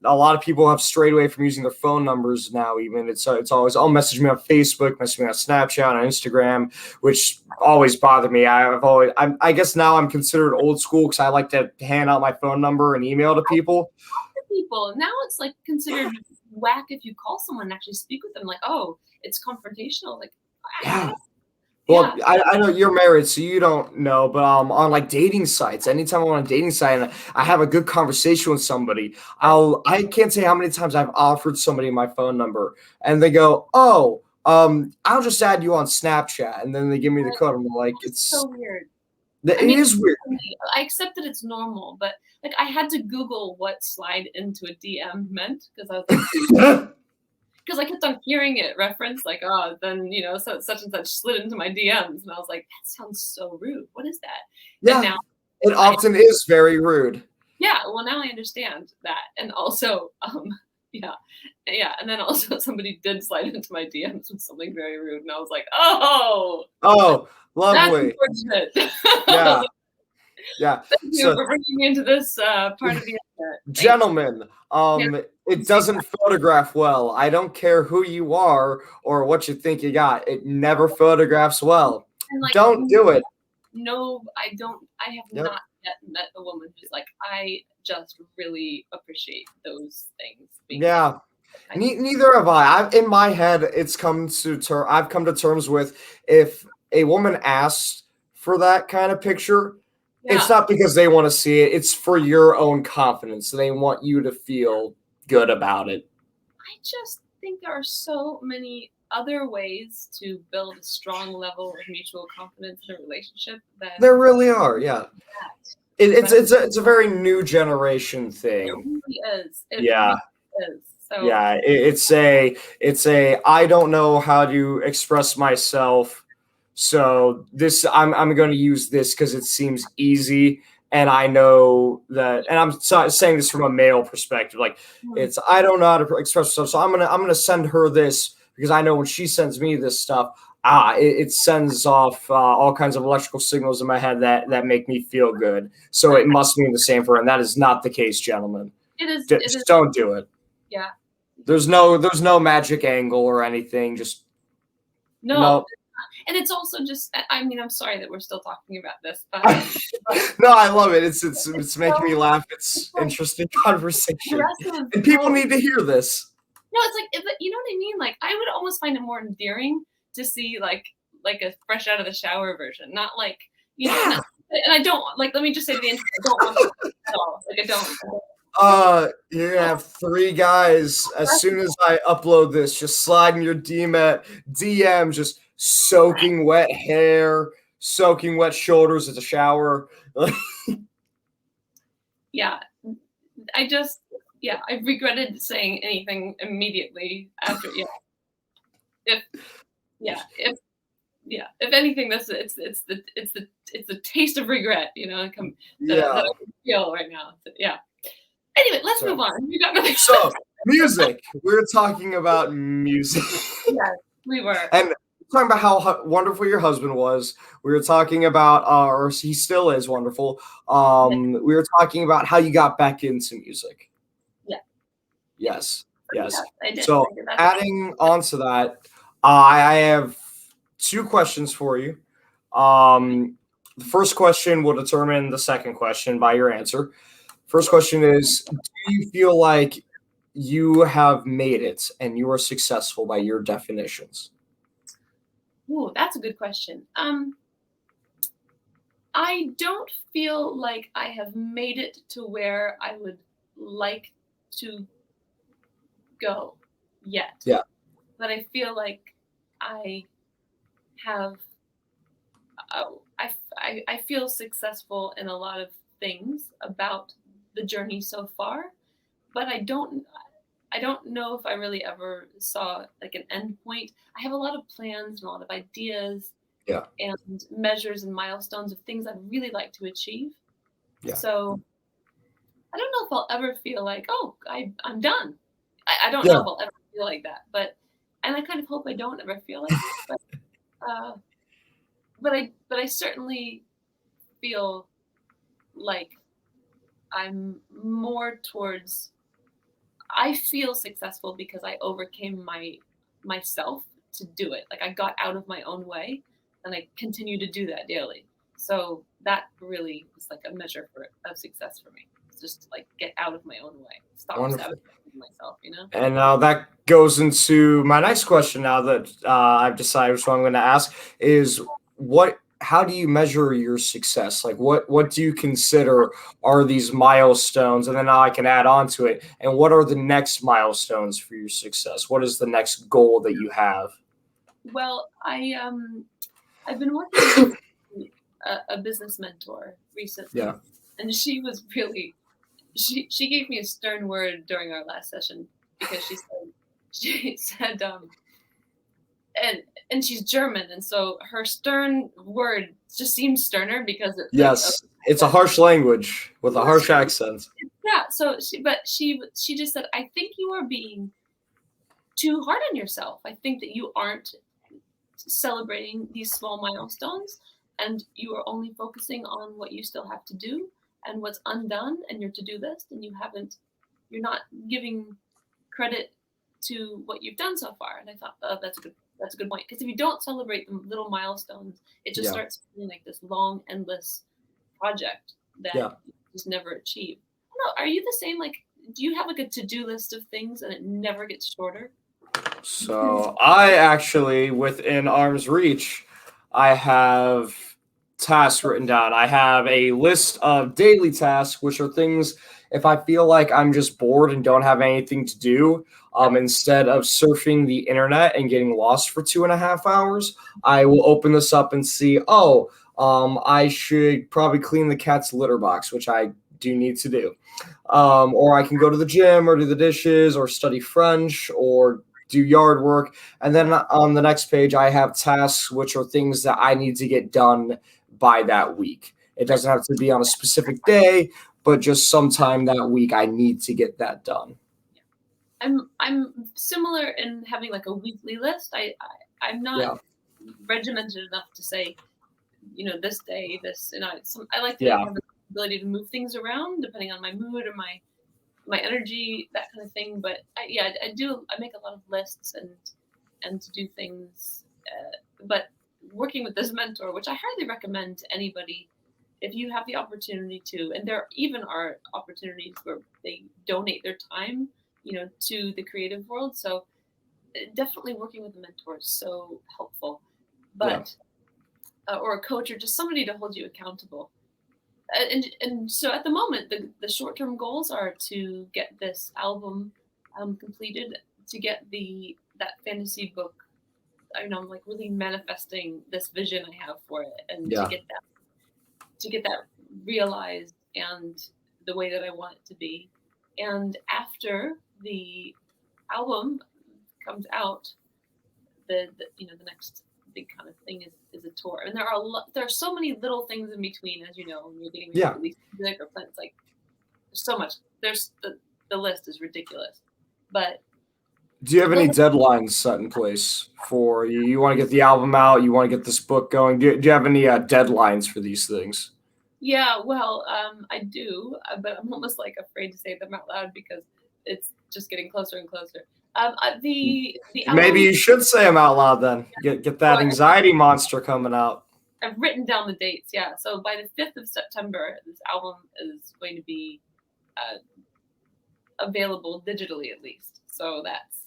A lot of people have strayed away from using their phone numbers now. Even it's always, message me on Facebook, message me on Snapchat, on Instagram, which always bothered me. I guess now I'm considered old school because I like to hand out my phone number and email to people.
Now it's like considered whack if you call someone and actually speak with them. Like, oh, it's confrontational. Like,
Well, I know you're married, so you don't know, but on like dating sites, anytime I'm on a dating site and I have a good conversation with somebody, I can't say how many times I've offered somebody my phone number and they go, oh, I'll just add you on Snapchat, and then they give me the code. I'm like, it's
so weird.
it is weird.
I accept that it's normal, but like I had to Google what slide into a DM meant because I was like, because I kept on hearing it referenced, like, oh, then so such and such slid into my DMs, and I was like, that sounds so rude. What is that?
Yeah,
and now
it often is very rude.
Yeah, well, now I understand that, and also, yeah, and then also somebody did slide into my DMs with something very rude, and I was like, oh,
lovely.
That's unfortunate.
Yeah.
Thank you for bringing me into this part of the internet.
Gentlemen, it doesn't photograph well. I don't care who you are or what you think you got. It never photographs well. Don't do it.
No, I don't. I have not yet met a woman who's like, I just really appreciate those things.
Yeah. Neither have I. In my head, I've come to terms with, if a woman asks for that kind of picture, it's not because they want to see it. It's for your own confidence. They want you to feel good about it.
I just think there are so many other ways to build a strong level of mutual confidence in a relationship.
There really are, yeah. It's a very new generation thing.
It really is. It
yeah.
Really is. So,
yeah, it's a I don't know how to express myself, so this I'm going to use this because it seems easy, and I know that, and I'm saying this from a male perspective, like it's I don't know how to express myself, so I'm gonna send her this because I know when she sends me this stuff, it sends off all kinds of electrical signals in my head that make me feel good. So it must mean the same for her, and that is not the case, gentlemen.
It is.
Just don't do it.
Yeah.
There's no magic angle or anything. Just
no. And it's also just, I mean, I'm sorry that we're still talking about this, but
no, I love it. It's making me laugh. It's interesting conversation, and people need to hear this.
No, it's like, you know what I mean? Like, I would almost find it more endearing to see like a fresh out of the shower version, not like and I don't like. Let me just say to the internet, I don't want to like I don't.
You're gonna have 3 guys as soon as I upload this, just sliding your DM, just soaking wet hair, soaking wet shoulders at the shower.
Yeah, I regretted saying anything immediately after. If anything, it's the taste of regret, that I feel right now. Yeah. Anyway, let's move on. You got nothing.
So, music. We're talking about music.
Yes, we were.
And talking about how wonderful your husband was. We were talking about, or he still is wonderful. We were talking about how you got back into music.
Yeah.
Yes.
Yes. I did.
So, adding on to that, I have 2 questions for you. The first question will determine the second question by your answer. First question is, do you feel like you have made it and you are successful by your definitions?
Ooh, that's a good question. I don't feel like I have made it to where I would like to go yet.
Yeah.
But I feel like I have, I feel successful in a lot of things about the journey so far, but I don't know if I really ever saw like an end point. I have a lot of plans and a lot of ideas and measures and milestones of things I'd really like to achieve. Yeah. So I don't know if I'll ever feel like, oh, I'm done. I don't know if I'll ever feel like that, and I kind of hope I don't ever feel like that, but I certainly feel like I'm more towards, I feel successful because I overcame myself to do it. Like I got out of my own way and I continue to do that daily. So that really was like a measure of success for me. It's just like get out of my own way. Stop sabotaging myself, And
now that goes into my next question now that I've decided which one I'm going to ask is how do you measure your success? Like what do you consider are these milestones? And then now I can add on to it. And what are the next milestones for your success? What is the next goal that you have?
Well, I've been working with a business mentor recently,
Yeah.
and she was really she gave me a stern word during our last session because she said and she's German, and so her stern word just seems sterner because of
Yes. It's a harsh language with a harsh accent.
yeah. So she just said, I think you are being too hard on yourself. I think that you aren't celebrating these small milestones, and you are only focusing on what you still have to do and what's undone and your to-do list, and you're not giving credit to what you've done so far. And I thought, oh, that's a good point, because if you don't celebrate the little milestones, it just
Yeah.
starts feeling like this long, endless project that
Yeah.
you just never achieve. I don't know, are you the same? Like, do you have like a to-do list of things and it never gets shorter?
So I actually, within arm's reach, I have tasks written down. I have a list of daily tasks, which are things if I feel like I'm just bored and don't have anything to do, instead of surfing the internet and getting lost for 2.5 hours, I will open this up and see, oh, I should probably clean the cat's litter box, which I do need to do. Or I can go to the gym or do the dishes or study French or do yard work. And then on the next page, I have tasks, which are things that I need to get done by that week. It doesn't have to be on a specific day, but just sometime that week, I need to get that done.
I'm similar in having like a weekly list. I'm not regimented enough to say, this day, this, I like to have the ability to move things around depending on my mood or my energy, that kind of thing. But I make a lot of lists and to do things. But working with this mentor, which I highly recommend to anybody, if you have the opportunity to, and there even are opportunities where they donate their time, to the creative world. So definitely working with a mentor is so helpful. But or a coach or just somebody to hold you accountable. And so at the moment, the short-term goals are to get this album completed, to get that fantasy book. I'm like really manifesting this vision I have for it, and to get that realized and the way that I want it to be. And after the album comes out, the next big kind of thing is a tour. And there are so many little things in between, as you know, when you're getting ready to release music or plans. Like, there's so much. There's the list is ridiculous. But
do you have any deadlines set in place for you? You want to get the album out? You want to get this book going? Do you have any deadlines for these things?
Yeah, well, I do, but I'm almost like afraid to say them out loud because it's just getting closer and closer. The album,
maybe you should say them out loud then. Get that anxiety monster coming out.
I've written down the dates. Yeah, so by the 5th of September, this album is going to be available digitally, at least. So that's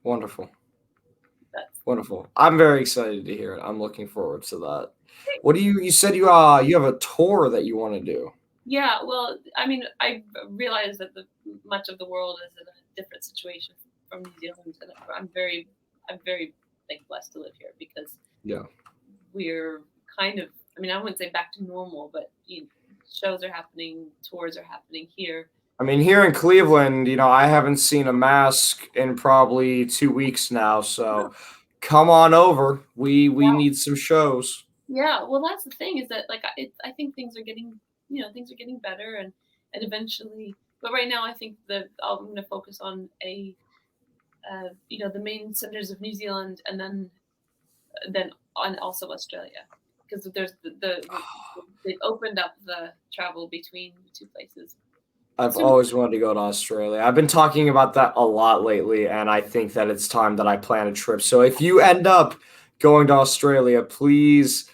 wonderful. Wonderful. I'm very excited to hear it. I'm looking forward to that. What do you said you have a tour that you want to do?
Yeah, well, I mean, I realize that much of the world is in a different situation from New Zealand, and I'm very like blessed to live here because we're kind of, I mean, I wouldn't say back to normal, but shows are happening, tours are happening here.
I mean, here in Cleveland, I haven't seen a mask in probably 2 weeks now, so come on over. We need some shows.
Yeah, well, that's the thing is that like I think things are getting better and eventually. But right now, I think that I'm going to focus on the main centers of New Zealand and then on also Australia, because there's they opened up the travel between the two places.
I've always wanted to go to Australia. I've been talking about that a lot lately, and I think that it's time that I plan a trip. So if you end up going to Australia, please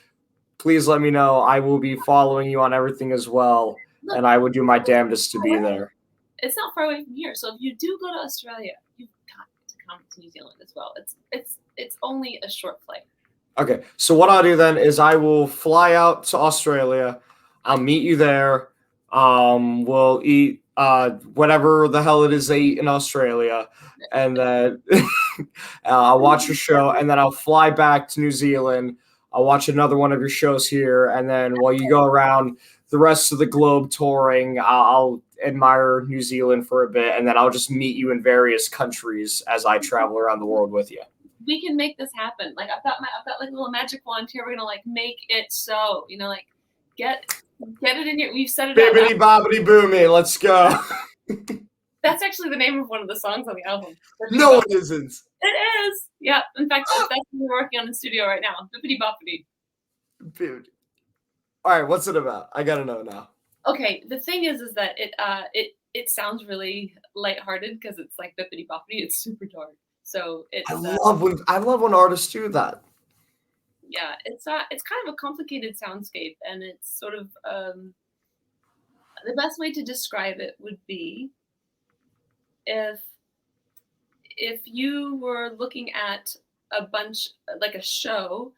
let me know. I will be following you on everything as well, and I would do my damnedest to be there.
It's not far away from here, so if you do go to Australia, you've got to come to New Zealand as well. It's only a short flight.
Okay, so what I'll do then is I will fly out to Australia. I'll meet you there. We'll eat whatever the hell it is they eat in Australia, and then I'll watch your show, and then I'll fly back to New Zealand. I'll watch another one of your shows here, and then while you go around the rest of the globe touring, I'll admire New Zealand for a bit, and then I'll just meet you in various countries as I travel around the world with you.
We can make this happen. Like I've got like a little magic wand here. We're gonna like make it so, you know, like get it in your. We've set it up.
Bibbidi bobbidi boomy, let's go.
That's actually the name of one of the songs on the album.
No, it isn't.
It is. Yeah. In fact, that's what we're working on in the studio right now. Bibbidi boppity.
Dude. All right, what's it about? I gotta know now.
Okay. The thing is that it sounds really lighthearted because it's like bibbidi boppity. It's super dark. So it's.
I love when artists do that.
Yeah, it's kind of a complicated soundscape, and it's sort of the best way to describe it would be if you were looking at a bunch, like a show,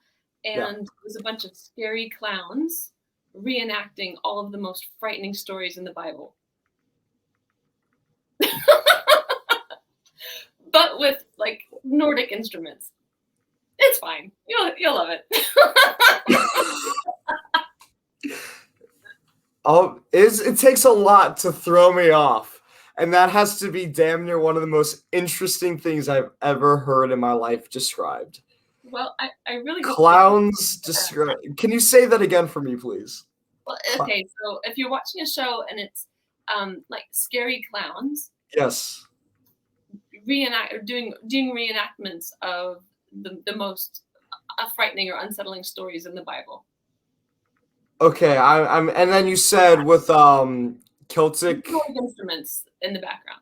and it was a bunch of scary clowns reenacting all of the most frightening stories in the Bible. But with like Nordic instruments. It's fine. You'll love it.
It takes a lot to throw me off. And that has to be damn near one of the most interesting things I've ever heard in my life described.
Well, I really
clowns describe. Can you say that again for me, please?
Well, okay. So if you're watching a show and it's like scary clowns,
yes,
doing reenactments of the most frightening or unsettling stories in the Bible.
Okay, I'm, and then you said with Celtic
instruments in the background.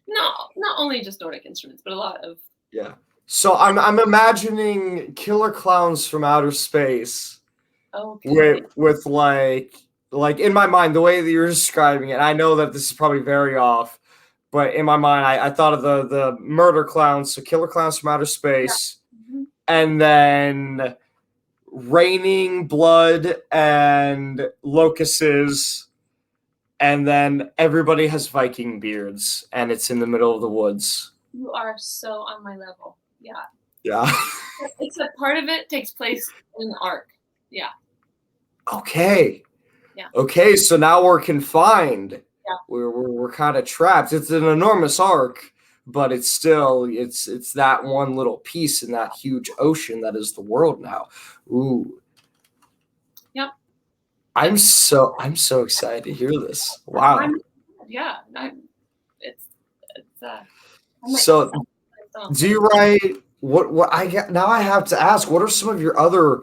No, not only just Nordic instruments, but a lot of.
Yeah. So I'm imagining killer clowns from outer space.
Okay.
With like in my mind, the way that you're describing it, I know that this is probably very off, but in my mind, I thought of the murder clowns, so killer clowns from outer space, and then raining blood and locusts, and then everybody has Viking beards, and it's in the middle of the woods.
You are so on my level. Yeah.
Yeah.
Except part of it takes place in the Ark. Yeah.
Okay.
Yeah.
Okay, so now we're confined.
Yeah.
We're kind of trapped. It's an enormous arc, but it's still it's that one little piece in that huge ocean that is the world now. Ooh.
Yep.
I'm so excited to hear this. Wow. So do you write what I get now? I have to ask, what are some of your other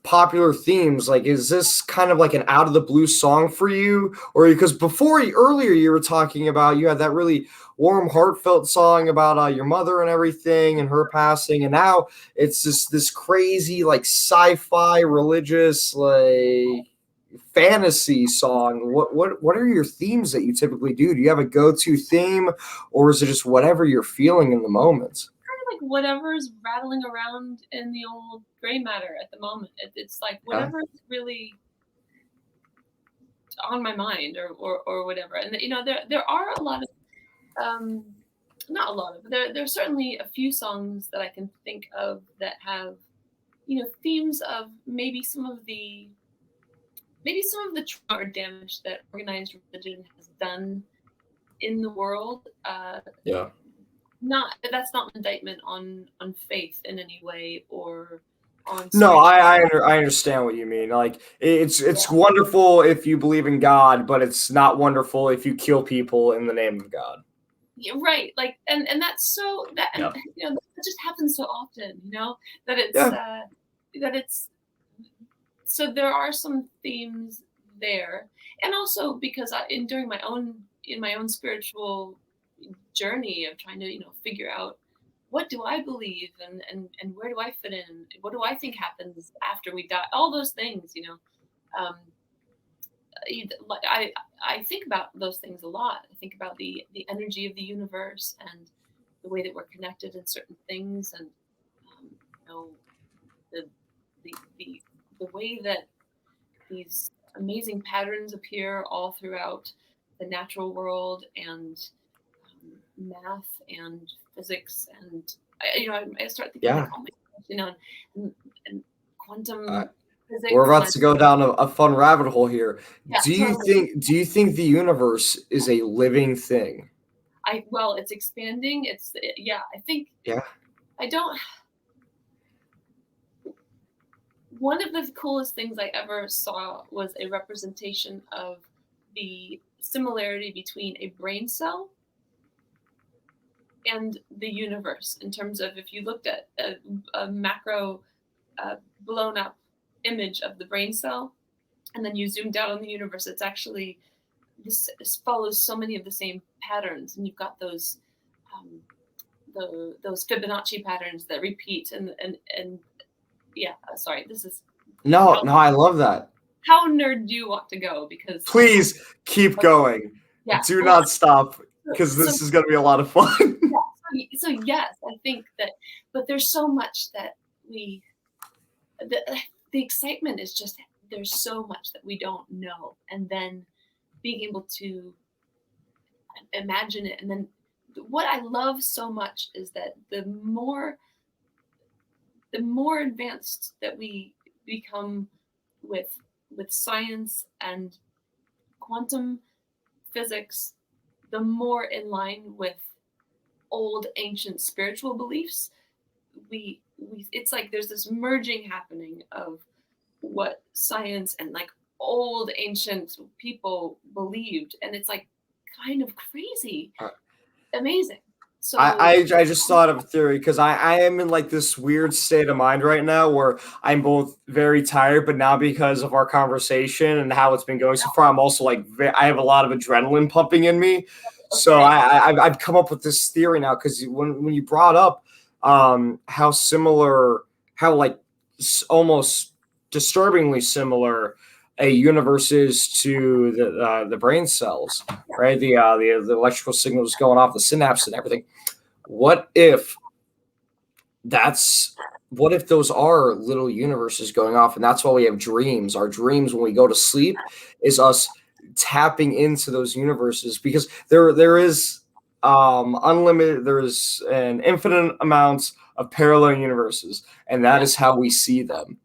popular themes? Like, is this kind of like an out of the blue song for you, or because earlier you were talking about you had that really warm, heartfelt song about your mother and everything and her passing, and now it's just this crazy like sci-fi religious like fantasy song. What are your themes that you typically do? Do you have a go-to theme, or is it just whatever you're feeling in the moment?
Like whatever's rattling around in the old gray matter at the moment. It's like whatever's really on my mind or whatever. And there are a lot of not a lot of there's certainly a few songs that I can think of that have themes of maybe some of the trauma or damage that organized religion has done in the world.
Yeah.
That's not an indictment on faith in any way or on.
No, I understand what you mean. Like it's wonderful if you believe in God, but it's not wonderful if you kill people in the name of God.
Yeah, right. Like and that's so that that just happens so often. That it's so there are some themes there, and also because during my own spiritual journey of trying to figure out what do I believe and where do I fit in, what do I think happens after we die, all those things. I think about those things a lot. I think about the energy of the universe and the way that we're connected in certain things, and the way that these amazing patterns appear all throughout the natural world and math and physics and I start thinking like,
Yeah.
oh my gosh, and
Uh,
quantum
we're
physics,
about
and
to go down a fun rabbit hole here.
yeah, totally.
Do you think the universe is a living thing?
Well, it's expanding. Yeah, I think
Yeah.
I don't. One of the coolest things I ever saw was a representation of the similarity between a brain cell and the universe, in terms of if you looked at a macro blown up image of the brain cell and then you zoomed out on the universe, it's actually this follows so many of the same patterns, and you've got um, those Fibonacci patterns that repeat, and yeah. Sorry, this is
No,
how
no, I love that.
nerd do you want to go? Because
Please keep going.
yeah,
Do
well,
not stop because
so
this is going to be a lot of fun.
yeah, so yes, I think that, but there's so much that we the the excitement is just, there's so much that we don't know, and then being able to imagine it, and then what I love so much is that the more advanced that we become with science and quantum physics, the more in line with old ancient spiritual beliefs we it's like there's this merging happening of what science and like old ancient people believed, and it's like kind of crazy amazing. So
I just thought of a theory because I am in like this weird state of mind right now where I'm both very tired, but now because of our conversation and how it's been going so far, I'm also like I have a lot of adrenaline pumping in me. So
okay,
I've come up with this theory now because when you brought up how similar, how like almost disturbingly similar a universe is to the brain cells, right? The electrical signals going off the synapse and everything. What if that's what if those are little universes going off, and that's why we have dreams? Our dreams when we go to sleep is us tapping into those universes because there is unlimited, there's an infinite amount of parallel universes, and that
yeah,
is how we see them.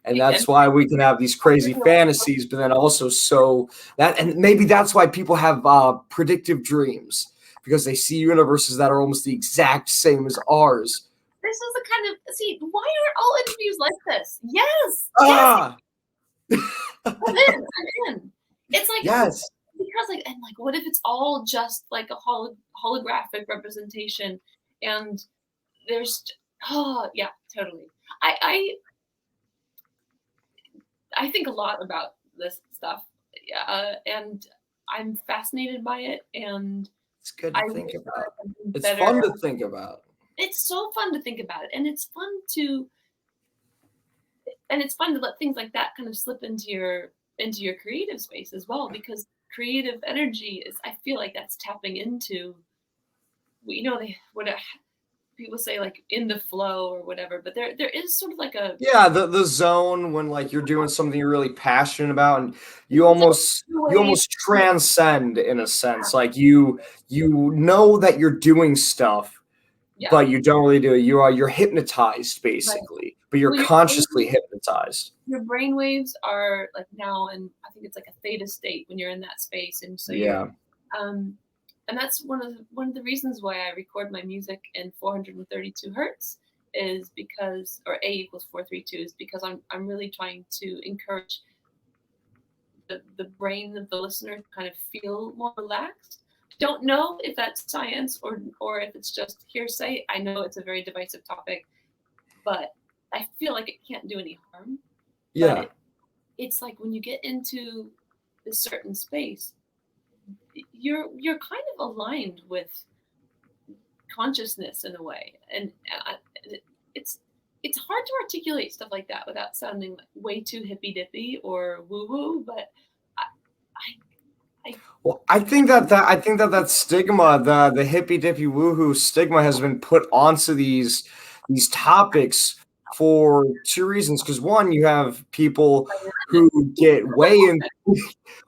And
and
that's why we can have these crazy fantasies, but then also so that, and maybe that's why people have predictive dreams because they see universes that are almost the exact same as ours.
this is the kind of, see, why are all interviews like this? Yes, yes,
Ah,
I'm in. It's like,
yes.
because like, and like, what if it's all just like a holographic representation, and there's, oh yeah, totally. I think a lot about this stuff, and I'm fascinated by it, and
It's good to
I
think
wish that I
about.
had been
It's
better.
fun to think about.
It's so fun to think about it, and it's fun to let things like that kind of slip into your creative space as well, because creative energy is, I feel like that's tapping into, they what people say, like in the flow or whatever, but there is sort of like a,
Yeah, the zone when like you're doing something you're really passionate about, and
it's like a
you
wave.
almost transcend in a sense. Like you know that you're doing stuff,
Yeah,
but you don't really do it. You're hypnotized
right.
basically, but you're
Well,
consciously hypnotized.
your brain waves are like now, and I think it's like a theta state when you're in that space, and so you're
Yeah.
um and that's one of the reasons why I record my music in 432 hertz, is because, or A equals 432, is because I'm really trying to encourage the brain of the listener to kind of feel more relaxed. Don't know if that's science or if it's just hearsay. I know it's a very divisive topic, but I feel like it can't do any harm. But
Yeah.
it's like when you get into this certain space, you're kind of aligned with consciousness in a way, and it's it's hard to articulate stuff like that without sounding like way too hippy dippy or woo woo. But I,
Well, I think that stigma, the hippy dippy woohoo stigma, has been put onto these topics for two reasons. Because one, you have people who get way in.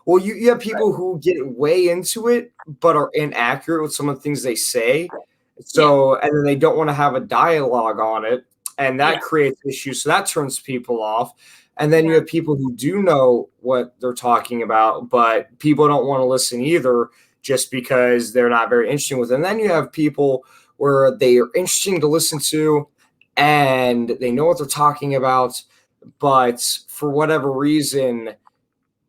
Well, you have people who get way into it, but are inaccurate with some of the things they say.
Yeah.
So, and then they don't want to have a dialogue on it, and
Yeah.
that creates issues. So that turns people off. And then you
Yeah.
have people who do know what they're talking about, but people don't want to listen either just because they're not very interesting with it. And then you have people where they are interesting to listen to and they know what they're talking about, but for whatever reason,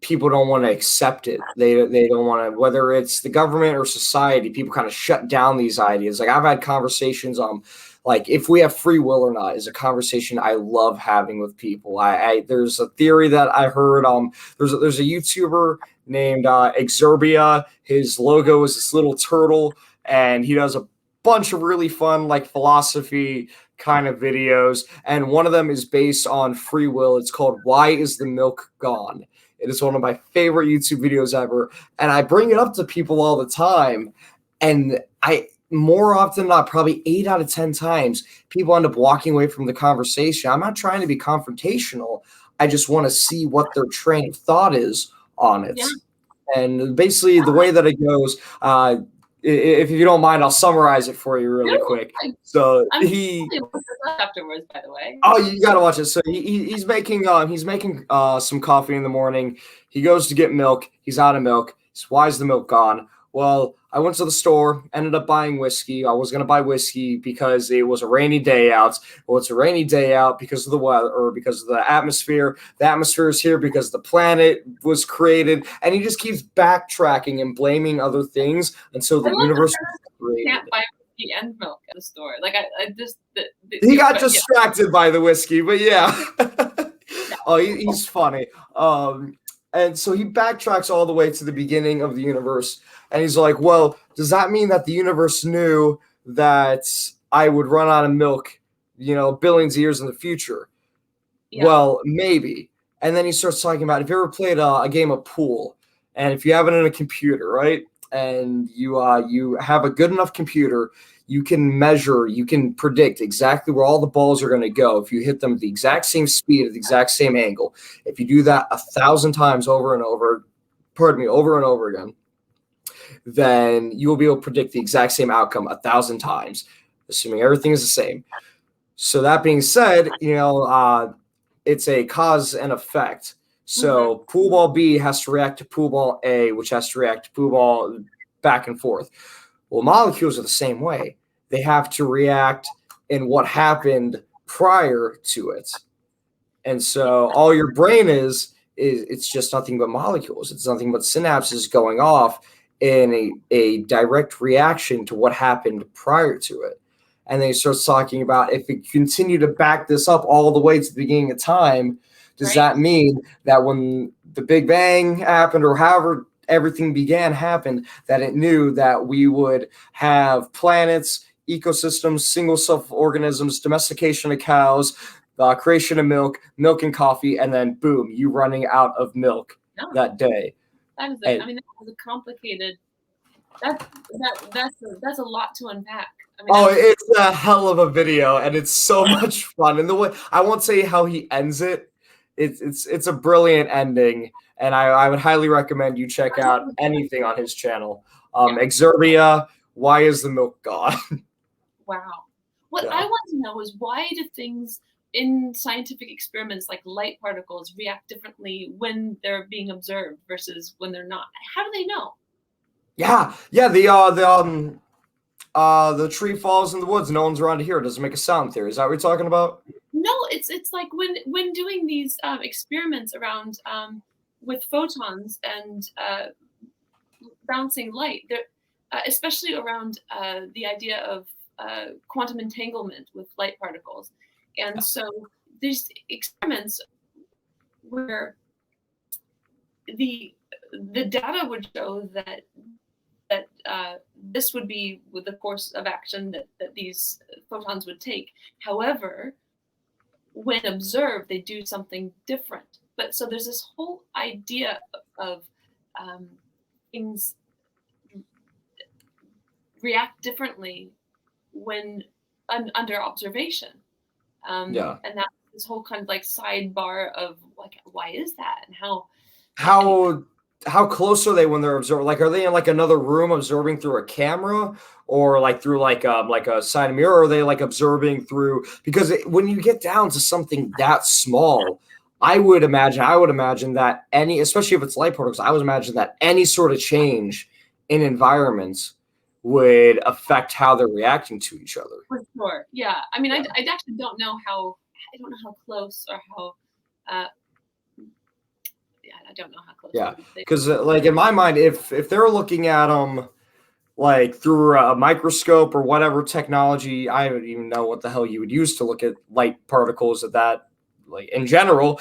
people don't want to accept it. They don't want to, whether it's the government or society, people kind of shut down these ideas. Like I've had conversations like if we have free will or not is a conversation I love having with people. I there's a theory that I heard there's a YouTuber named Exerbia. His logo is this little turtle and he does a bunch of really fun like philosophy kind of videos, and one of them is based on free will. It's called Why Is the Milk Gone? It is one of my favorite YouTube videos ever. And I bring it up to people all the time. And more often than not, probably 8 out of 10 times, people end up walking away from the conversation. I'm not trying to be confrontational. I just want to see what their train of thought is on it.
Yeah.
And basically, the way that it goes, if you don't mind, I'll summarize it for you really quick. So
I'm afterwards, by the way.
Oh, you gotta watch it. So he's making some coffee in the morning. He goes to get milk. He's out of milk. Why is the milk gone? Well, I went to the store, ended up buying whiskey. I was gonna buy whiskey because it was a rainy day out. Well, it's a rainy day out because of the weather or because of the atmosphere. The atmosphere is here because the planet was created, and he just keeps backtracking and blaming other things until the universe was created.
Can't buy whiskey and milk at the store. Like I just
he got distracted by the whiskey, but yeah. Oh, he's funny. And so he backtracks all the way to the beginning of the universe, and he's like, "Well, does that mean that the universe knew that I would run out of milk, billions of years in the future?"
Yeah.
Well, maybe. And then he starts talking about, if you ever played a game of pool, and if you have it in a computer, right, and you have a good enough computer, you can measure, you can predict exactly where all the balls are going to go if you hit them at the exact same speed, at the exact same angle. If you do that 1,000 times over and over again, then you will be able to predict the exact same outcome 1,000 times, assuming everything is the same. So that being said, it's a cause and effect. So pool ball B has to react to pool ball A, which has to react to pool ball back and forth. Well, molecules are the same way. They have to react in what happened prior to it. And so all your brain is it's just nothing but molecules. It's nothing but synapses going off in a direct reaction to what happened prior to it. And then he starts talking about, if we continue to back this up all the way to the beginning of time, does that mean that when the Big Bang happened, or however everything happened, that it knew that we would have planets, ecosystems, single cell organisms, domestication of cows, creation of milk and coffee, and then boom, you running out of milk that day.
That is that was a complicated. That's a lot to unpack.
It's a hell of a video, and it's so much fun. And the way, I won't say how he ends it. It's a brilliant ending, and I would highly recommend you check out anything on his channel. Exerbia, Why Is the Milk Gone?
Wow. What I want to know is, why do things in scientific experiments like light particles react differently when they're being observed versus when they're not? How do they know?
Yeah. The tree falls in the woods, no one's around to hear it. Does it make a sound theory? Is that what you're talking about?
No, it's like when doing these experiments around with photons and bouncing light, especially around the idea of quantum entanglement with light particles. And so these experiments where the data would show that this would be with the course of action that these photons would take. However, when observed, they do something different. But so there's this whole idea of things react differently when under observation. And that's this whole kind of like sidebar of like, why is that, and how
how close are they when they're absorbing? Like, are they in like another room absorbing through a camera, or like through like a side mirror? Or are they like observing through? Because when you get down to something that small, I would imagine that any, especially if it's light particles, I would imagine that any sort of change in environments would affect how they're reacting to each other.
For sure. Yeah. I mean, I actually don't know how, I don't know how close or how, uh, yeah, I don't know how close.
Yeah, because like in my mind, if they're looking at them like through a microscope or whatever technology, I don't even know what the hell you would use to look at light particles at that, like in general.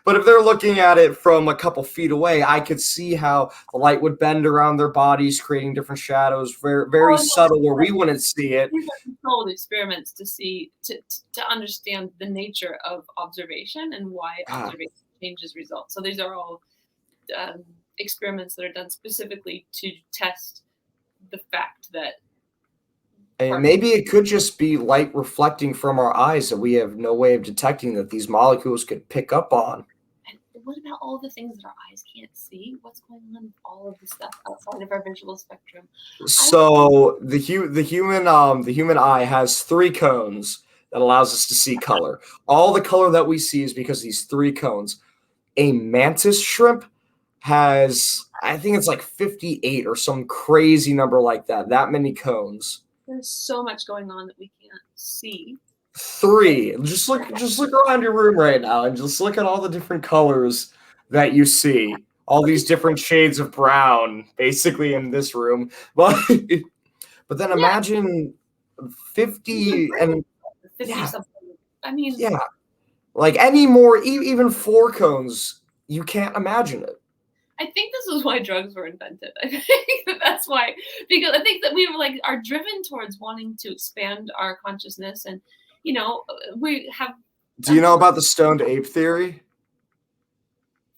But if they're looking at it from a couple feet away, I could see how the light would bend around their bodies, creating different shadows, very
Oh,
very
no,
subtle, where we wouldn't see it.
these are controlled experiments to see to understand the nature of observation and why
Ah,
observation changes results. So these are all experiments that are done specifically to test the fact that
and maybe it could just be light reflecting from our eyes that we have no way of detecting that these molecules could pick up on.
and what about all the things that our eyes can't see? What's going on with all of the stuff outside of our visual spectrum?
So the human eye has three cones that allows us to see color. All the color that we see is because of these three cones. A mantis shrimp has, I think it's like 58 or some crazy number like that. That many cones.
There's so much going on that we can't see.
Three. Just look around your room right now and just look at all the different colors that you see. All these different shades of brown, basically in this room. But then
Yeah,
imagine 50 and
50
yeah,
something. I mean,
yeah. Like any more, even four cones, you can't imagine it.
I think this is why drugs were invented. I think that's why, because I think that we were like are driven towards wanting to expand our consciousness, and we have
Do you know about the stoned ape theory?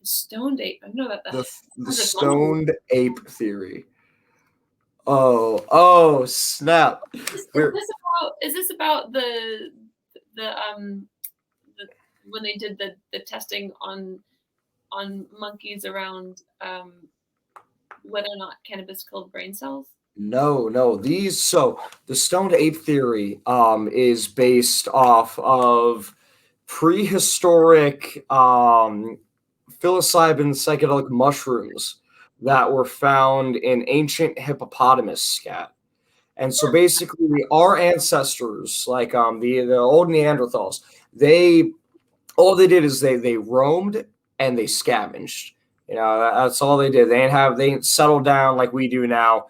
stoned ape. I know that
The the
sounds like one.
stoned ape theory. Oh, snap.
Is
We're
this about the the, when they did the testing on monkeys around whether or not cannabis killed brain cells?
no. These so the stoned ape theory is based off of prehistoric psilocybin psychedelic mushrooms that were found in ancient hippopotamus scat. And so basically our ancestors, like the old Neanderthals, they all they did is they roamed and they scavenged. You know, that's all they did. They ain't settled down like we do now.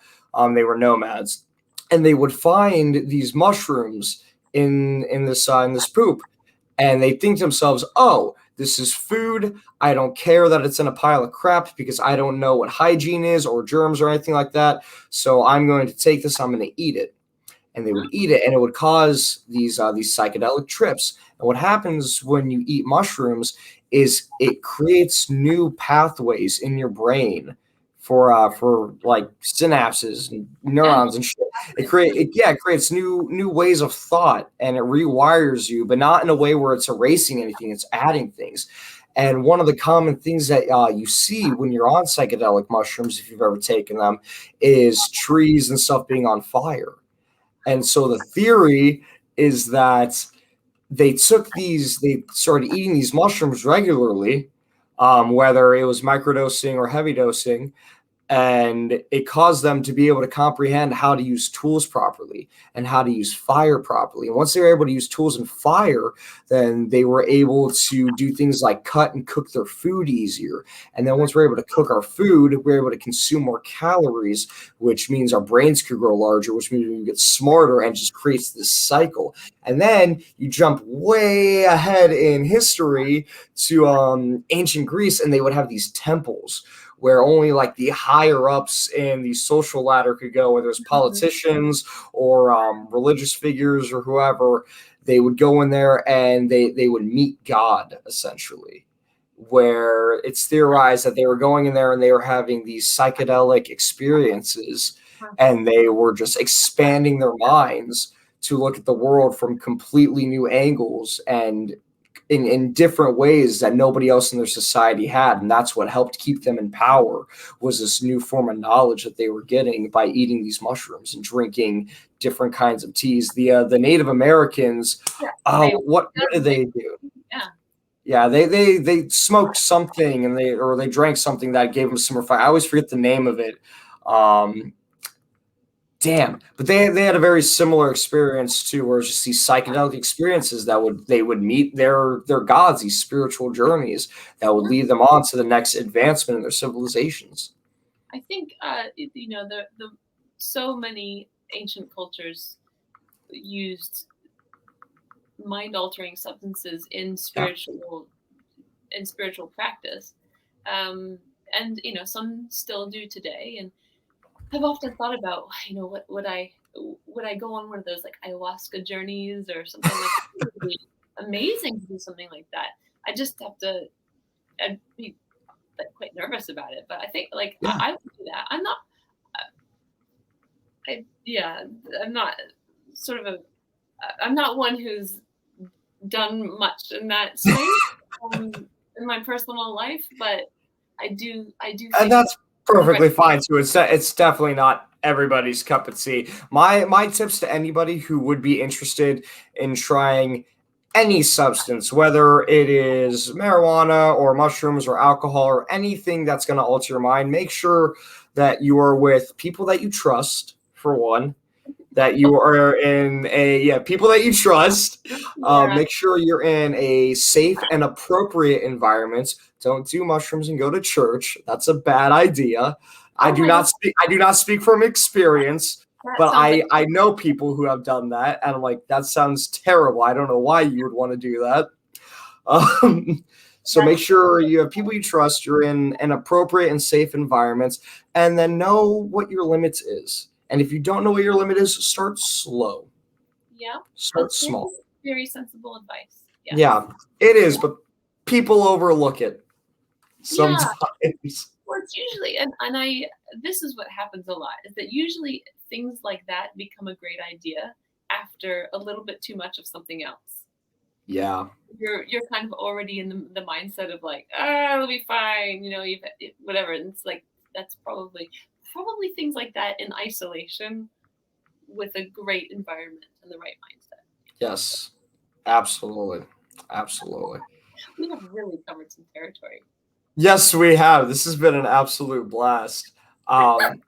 They were nomads, and they would find these mushrooms in this poop, and they think to themselves, "Oh, this is food. I don't care that it's in a pile of crap because I don't know what hygiene is or germs or anything like that. So I'm going to take this. I'm going to eat it." And they would eat it, and it would cause these psychedelic trips. And what happens when you eat mushrooms is it creates new pathways in your brain for like synapses and
Yeah,
neurons and shit. It creates new ways of thought, and it rewires you, but not in a way where it's erasing anything. It's adding things. And one of the common things that you see when you're on psychedelic mushrooms, if you've ever taken them, is trees and stuff being on fire. And so the theory is that they started eating these mushrooms regularly, whether it was microdosing or heavy dosing, and it caused them to be able to comprehend how to use tools properly and how to use fire properly. And once they were able to use tools and fire, then they were able to do things like cut and cook their food easier. And then once we're able to cook our food, we're able to consume more calories, which means our brains could grow larger, which means we get smarter, and just creates this cycle. And then you jump way ahead in history to ancient Greece, and they would have these temples where only like the higher ups in the social ladder could go, whether it's politicians or religious figures or whoever. They would go in there and they would meet God essentially. Where it's theorized that they were going in there and they were having these psychedelic experiences, and they were just expanding their minds to look at the world from completely new angles and in different ways that nobody else in their society had. And that's what helped keep them in power, was this new form of knowledge that they were getting by eating these mushrooms and drinking different kinds of teas. The Native Americans,
Yeah.
what did they do?
Yeah.
Yeah, they smoked something, and they drank something that gave them some refinement. I always forget the name of it. Damn, but they had a very similar experience too, where it's just these psychedelic experiences that they would meet their gods, these spiritual journeys that would lead them on to the next advancement in their civilizations.
I think the so many ancient cultures used mind altering substances in spiritual practice, and some still do today. And I've often thought about, what would I go on one of those like ayahuasca journeys or something like that? It would be amazing to do something like that. I just have to. I'd be like quite nervous about it, but I think like I would do that. I'm not. I'm not sort of a. I'm not one who's done much in that space in my personal life, but I do.
And that's perfectly fine too. It's definitely not everybody's cup of tea. My tips to anybody who would be interested in trying any substance, whether it is marijuana or mushrooms or alcohol or anything that's going to alter your mind, make sure that you are with people that you trust, for one, that you are in people that you trust. Make sure you're in a safe and appropriate environment. Don't do mushrooms and go to church. That's a bad idea. I do not speak from experience, but I know people who have done that, and I'm like, that sounds terrible. I don't know why you would want to do that. So make sure you have people you trust, you're in an appropriate and safe environments, and then know what your limits is. And if you don't know what your limit is, start slow.
Yeah.
Start small.
Very sensible advice. Yes.
Yeah, it is, but people overlook it sometimes.
Yeah. Well, it's usually, and this is what happens a lot, is that usually things like that become a great idea after a little bit too much of something else.
Yeah.
You're kind of already in the mindset of like, it'll be fine, whatever. And it's like, that's probably things like that in isolation with a great environment and the right mindset.
Yes, absolutely.
We have really covered some territory.
Yes, we have. This has been an absolute blast.
I'm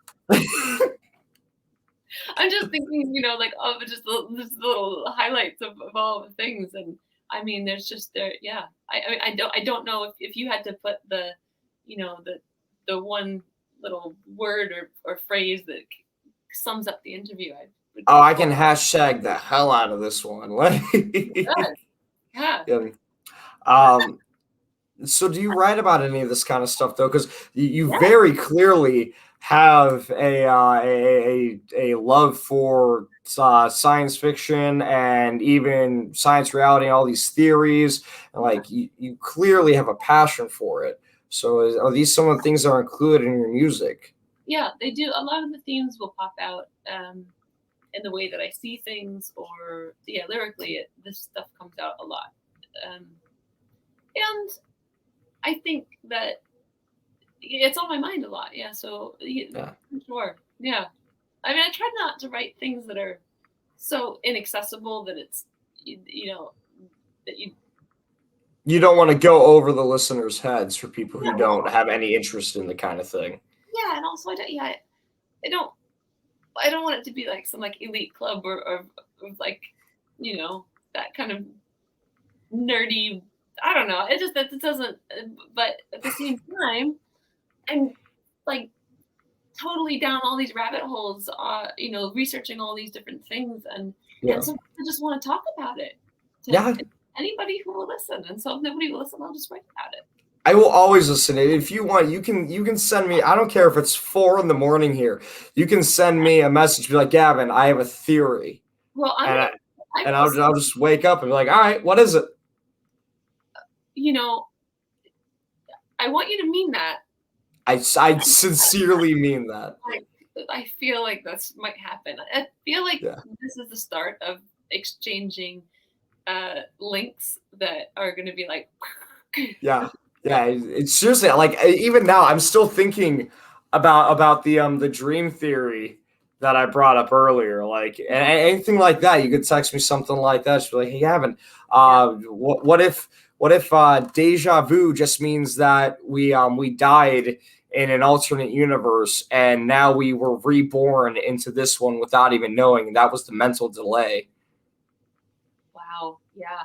just thinking, like, of just little highlights of all the things. And I mean, there's just yeah. I don't know if you had to put the one little word or phrase that sums up the interview.
I can hashtag the hell out of this one.
Yeah.
So do you write about any of this kind of stuff though? Because you very clearly have a love for science fiction and even science reality and all these theories. And like you clearly have a passion for it. So are these some of the things that are included in your music?
Yeah, they do. A lot of the themes will pop out in the way that I see things, or lyrically, this stuff comes out a lot. And I think that it's on my mind a lot. Yeah. So sure. Yeah. I mean, I try not to write things that are so inaccessible that it's, that
you don't want to go over the listeners' heads for people who don't have any interest in the kind of thing.
Yeah. And also I don't want it to be like some like elite club or like, that kind of nerdy, I don't know. It doesn't, but at the same time, I'm like totally down all these rabbit holes, researching all these different things. And so I just want to talk about it to anybody who will listen. And so if nobody will listen, I'll just write about it.
I will always listen. If you want, you can send me. I don't care if it's 4 a.m. here. You can send me a message. Be like, Gavin, I have a theory.
Well,
I'll just wake up and be like, all right, what is it?
I want you to mean that.
I sincerely mean that.
I feel like this might happen. I feel like this is the start of exchanging links that are going to be like,
Yeah, yeah. It's seriously like even now I'm still thinking about the dream theory that I brought up earlier. Like anything like that, you could text me something like that. Just be like, hey, Gavin, what if deja vu just means that we died in an alternate universe and now we were reborn into this one without even knowing? That was the mental delay.
wow, yeah,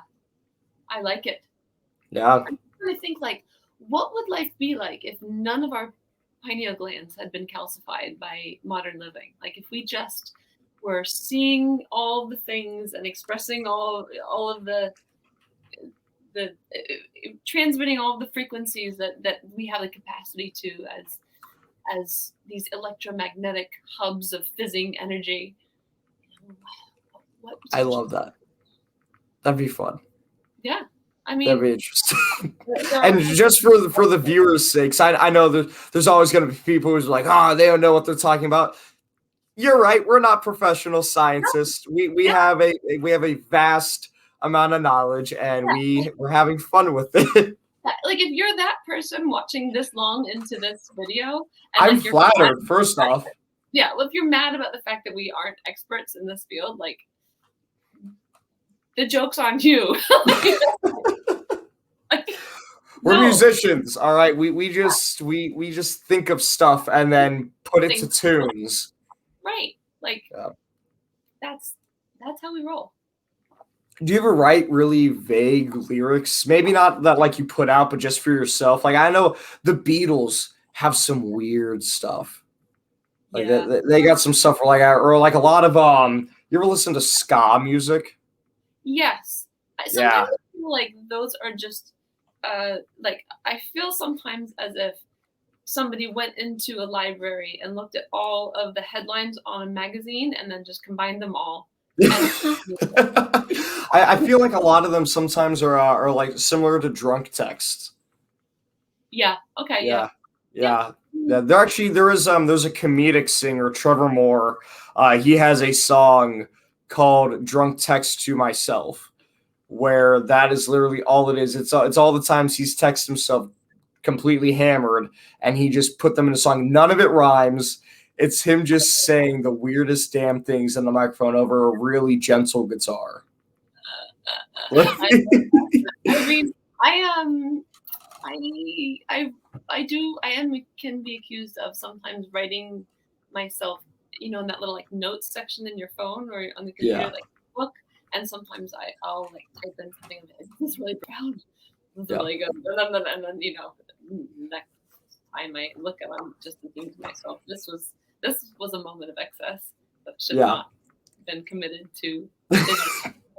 I like it.
Yeah.
I'm trying to think like, what would life be like if none of our pineal glands had been calcified by modern living? Like if we just were seeing all the things and expressing all of the transmitting all of the frequencies that we have the capacity to as these electromagnetic hubs of fizzing energy. What
I love that. That'd be fun.
Yeah, I
That'd
mean,
be interesting.
there
And
are
just for the viewers' sakes, I know there's always going to be people who's like, they don't know what they're talking about. You're right. We're not professional scientists. We
yeah,
have a vast amount of knowledge, and
yeah.
we're having fun with it.
Like if you're that person watching this long into this video and
I'm
like you're mad,
flattered, first off.
yeah, well, if you're mad about the fact that we aren't experts in this field, like the joke's on you.
We're
No,
musicians, all right. We just think of stuff and then put it to tunes.
right. Like
Yeah.
that's how we roll.
Do you ever write really vague lyrics? Maybe not that like you put out, but just for yourself. Like I know the Beatles have some weird stuff. Like
Yeah.
they got some stuff like or like a lot of You ever listen to ska music?
Yes.
Yeah.
Sometimes I feel like those are just like I feel sometimes as if somebody went into a library and looked at all of the headlines on a magazine and then just combined them all.
I feel like a lot of them sometimes are like similar to drunk texts.
Yeah. Okay. Yeah.
Yeah. There's a comedic singer, Trevor Moore. He has a song called "Drunk Text to Myself," where that is literally all it is. It's all the times he's texted himself completely hammered, and he just put them in a song. None of it rhymes. It's him just saying the weirdest damn things in the microphone over a really gentle guitar.
I mean, can be accused of sometimes writing myself, in that little like notes section in your phone or on the computer, like book. And sometimes I'll like type in something and this is really proud. This is really good. And then next time I look at, I'm just thinking to myself, this was a moment of excess that should not have been committed to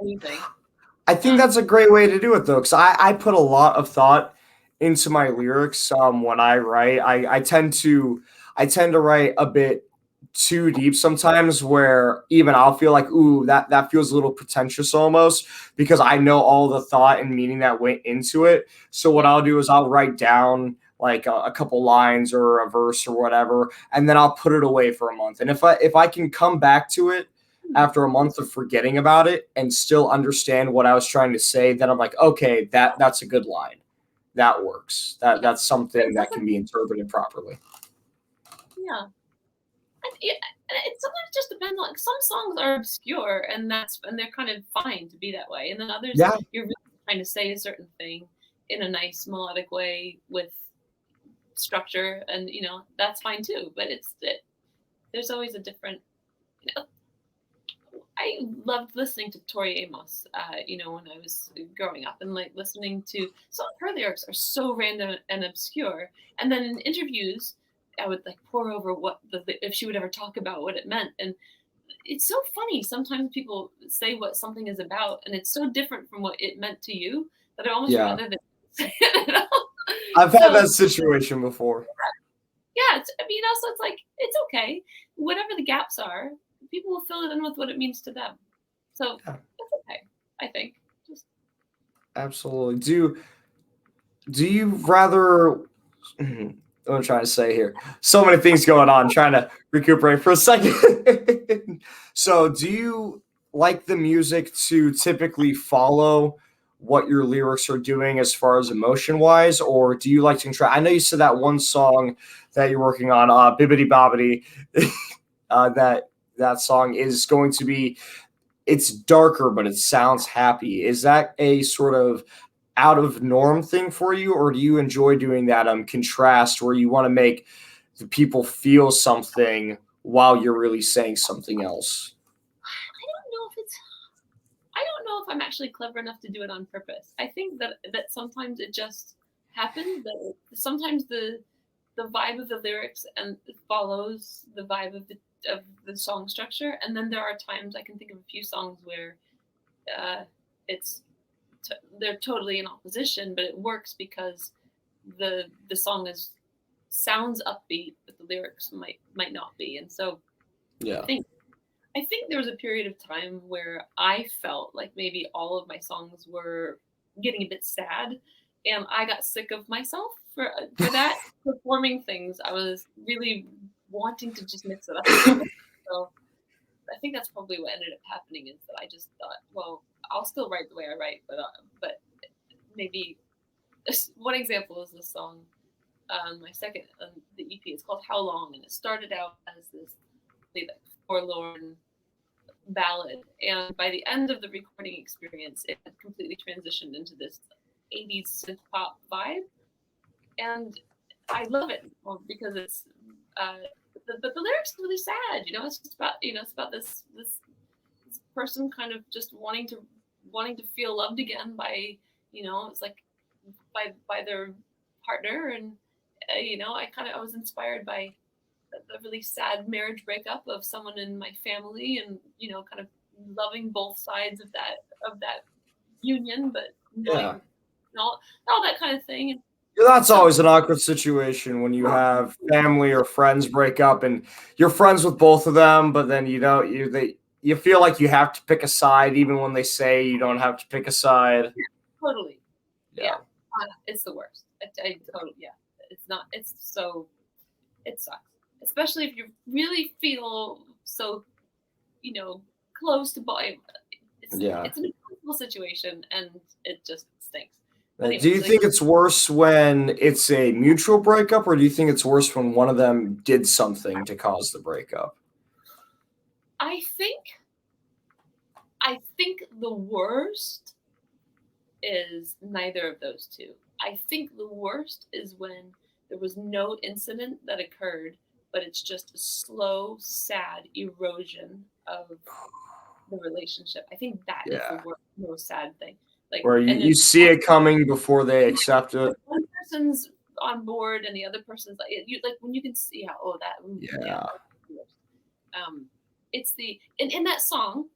anything.
I think that's a great way to do it, though, because I put a lot of thought into my lyrics when I write. I tend to write a bit too deep sometimes, where even I'll feel like, ooh, that feels a little pretentious almost, because I know all the thought and meaning that went into it. So what I'll do is I'll write down like a couple lines or a verse or whatever, and then I'll put it away for a month. And if I can come back to it after a month of forgetting about it and still understand what I was trying to say, then I'm like, okay, that's a good line. That works. That's something that can be interpreted properly.
Yeah. It sometimes just depends on, like, some songs are obscure and they're kind of fine to be that way. And then others, you're really trying to say a certain thing in a nice melodic way with structure, and that's fine too. But there's always a different, I loved listening to Tori Amos, when I was growing up, and like listening to some of her lyrics are so random and obscure. And then in interviews, I would like pour over if she would ever talk about what it meant. And it's so funny. Sometimes people say what something is about, and it's so different from what it meant to you that I almost rather than say it at all.
I've had that situation before.
Yeah, so it's like, it's okay. Whatever the gaps are, people will fill it in with what it means to them. So that's okay, I think.
Absolutely. Do you rather? What I'm trying to say here. So many things going on. Trying to recuperate for a second. So, do like the music to typically follow what your lyrics are doing as far as emotion wise, or do you like to try? I know you said that one song that you're working on, Bibbidi Bobbidi, that song is going to be, it's darker, but it sounds happy. Is that a sort of out of norm thing for you, or do you enjoy doing that contrast where you want to make the people feel something while you're really saying something else?
I don't know if I'm actually clever enough to do it on purpose. I think that sometimes it just happens. That sometimes the vibe of the lyrics and it follows the vibe of the song structure, and then there are times I can think of a few songs where it's they're totally in opposition, but it works because the song sounds upbeat, but the lyrics might not be, and so
Yeah.
I think there was a period of time where I felt like maybe all of my songs were getting a bit sad, and I got sick of myself for that performing things. I was really wanting to just mix it up a little bit. So I think that's probably what ended up happening is that I just thought, well, I'll still write the way I write, but maybe one example is this song. My second, the EP is called How Long, and it started out as this like, forlorn ballad, and by the end of the recording experience it had completely transitioned into this 80s synth pop vibe, and I love it because it's but the lyrics are really sad. It's just about it's about this person kind of just wanting to feel loved again by it's like by their partner, and I was inspired by a really sad marriage breakup of someone in my family, and kind of loving both sides of that union, but knowing all that kind of thing. And
that's always an awkward situation when you have family or friends break up and you're friends with both of them, but then you feel like you have to pick a side even when they say you don't have to pick a side.
Totally. Yeah. It's the worst. I totally, yeah. It sucks. Especially if you really feel so, close to boy. It's an impossible situation, and it just stinks.
Anyway, do you think it's worse when it's a mutual breakup, or do you think it's worse when one of them did something to cause the breakup?
I think the worst is neither of those two. I think the worst is when there was no incident that occurred, but it's just a slow, sad erosion of the relationship. I think that is the most sad thing. Like,
where you see it coming before they accept it.
One person's on board and the other person's like when you can see it's in that song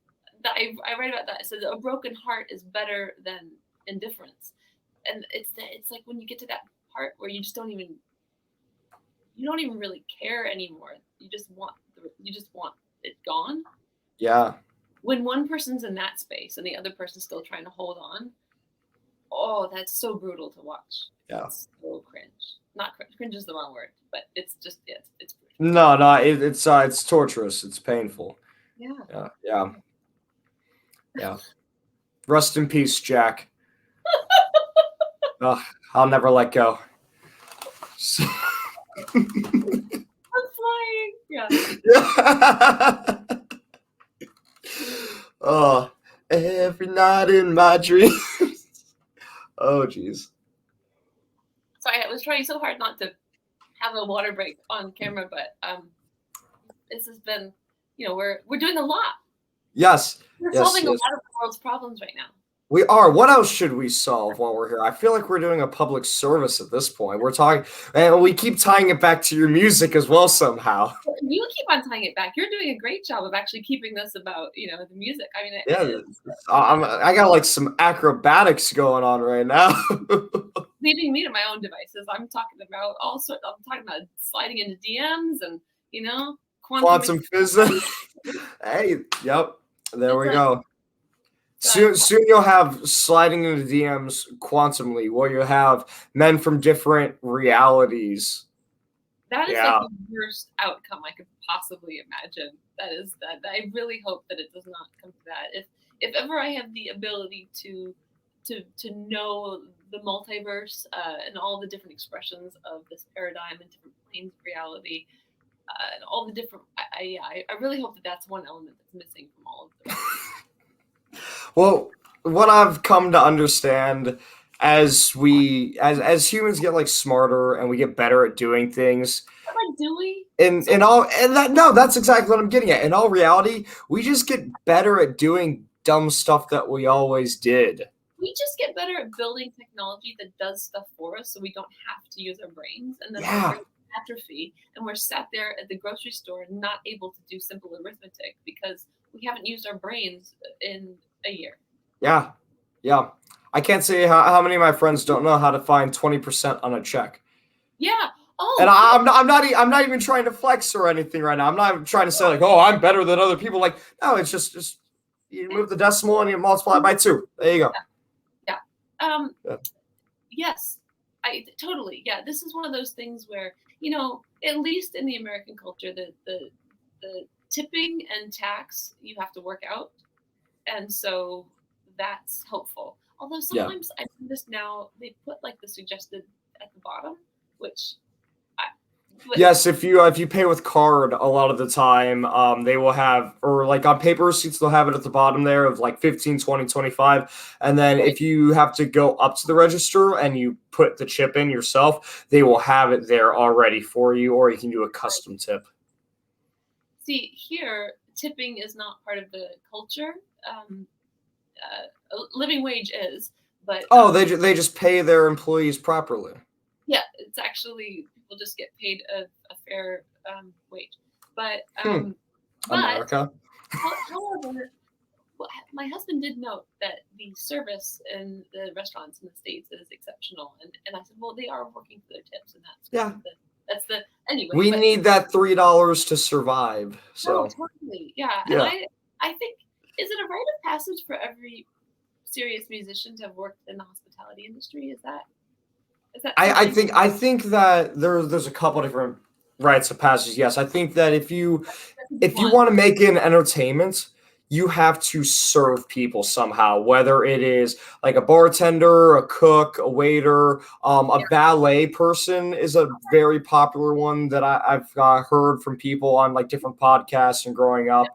that I write about that. It says a broken heart is better than indifference, and it's like when you get to that part where you don't even really care anymore. You just want it gone.
Yeah.
When one person's in that space and the other person's still trying to hold on, oh, that's so brutal to watch.
Yeah.
It's so cringe. Not cringe. Cringe is the wrong word, but it's just it's
brutal. No, it's torturous. It's painful.
Yeah.
Yeah. Rest in peace, Jack. I'll never let go.
I'm flying. Yeah.
Oh, every night in my dreams. Oh, geez.
Sorry, I was trying so hard not to have a water break on camera, but this has been, we're doing a lot.
Yes.
We're solving a lot of the world's problems right now.
We are. What else should we solve while we're here? I feel like we're doing a public service at this point. We're talking, and we keep tying it back to your music as well somehow.
You keep on tying it back. You're doing a great job of actually keeping this about, the music. I mean,
I got like some acrobatics going on right now.
Leaving me to my own devices. I'm talking about all sorts. I'm talking about sliding into DMs and,
quantum physics. Hey, yep. There we go. Soon you'll have sliding into DMs quantumly, where you'll have men from different realities.
That is like the worst outcome I could possibly imagine. that. I really hope that it does not come to that. If ever I have the ability to know the multiverse and all the different expressions of this paradigm and different planes of reality and all the different, I really hope that that's one element that's missing from all of the rest.
Well, what I've come to understand as as humans get like smarter and we get better at doing things,
Like, do we?
in all and that no, that's exactly what I'm getting at. In all reality, we just get better at doing dumb stuff that we always did.
We just get better at building technology that does stuff for us so we don't have to use our brains. And then
Yeah.
our brains atrophy and we're sat there at the grocery store not able to do simple arithmetic because we haven't used our brains in a year.
Yeah. Yeah. I can't say how many of my friends don't know how to find 20% on a check.
Yeah. Oh,
And I'm not even trying to flex or anything right now. I'm not trying to say like, oh, I'm better than other people. Like, no, it's just you move the decimal and you multiply it by 2. There you go.
Yeah.
Yeah.
Yes, I totally. Yeah, this is one of those things where, at least in the American culture, the tipping and tax you have to work out, and so that's hopeful. Although sometimes I notice now they put like the suggested at the bottom, which
yes, if you pay with card, a lot of the time they will have, or like on paper receipts they'll have it at the bottom there of like 15, 20, 25, and then
right.
if you have to go up to the register and you put the chip in yourself, they will have it there already for you, or you can do a custom tip.
See, here tipping is not part of the culture. Living wage is, but
they just pay their employees properly.
Yeah, it's actually people just get paid a fair wage, but
America.
However, my husband did note that the service in the restaurants in the States is exceptional, and I said, well, they are working for their tips, and that's the anyway.
We need that $3 to survive. So
totally, yeah.
Yeah.
And I think, is it a rite of passage for every serious musician to have worked in the hospitality industry? Is that
I think that there's a couple different rites of passage. Yes, I think that if you want to make it an entertainment, you have to serve people somehow, whether it is like a bartender, a cook, a waiter, a ballet person is a very popular one that I've heard from people on like different podcasts and growing up,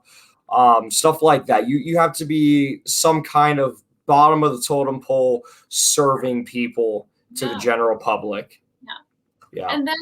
stuff like that. You have to be some kind of bottom of the totem pole serving people to the general public. Yeah.
And then,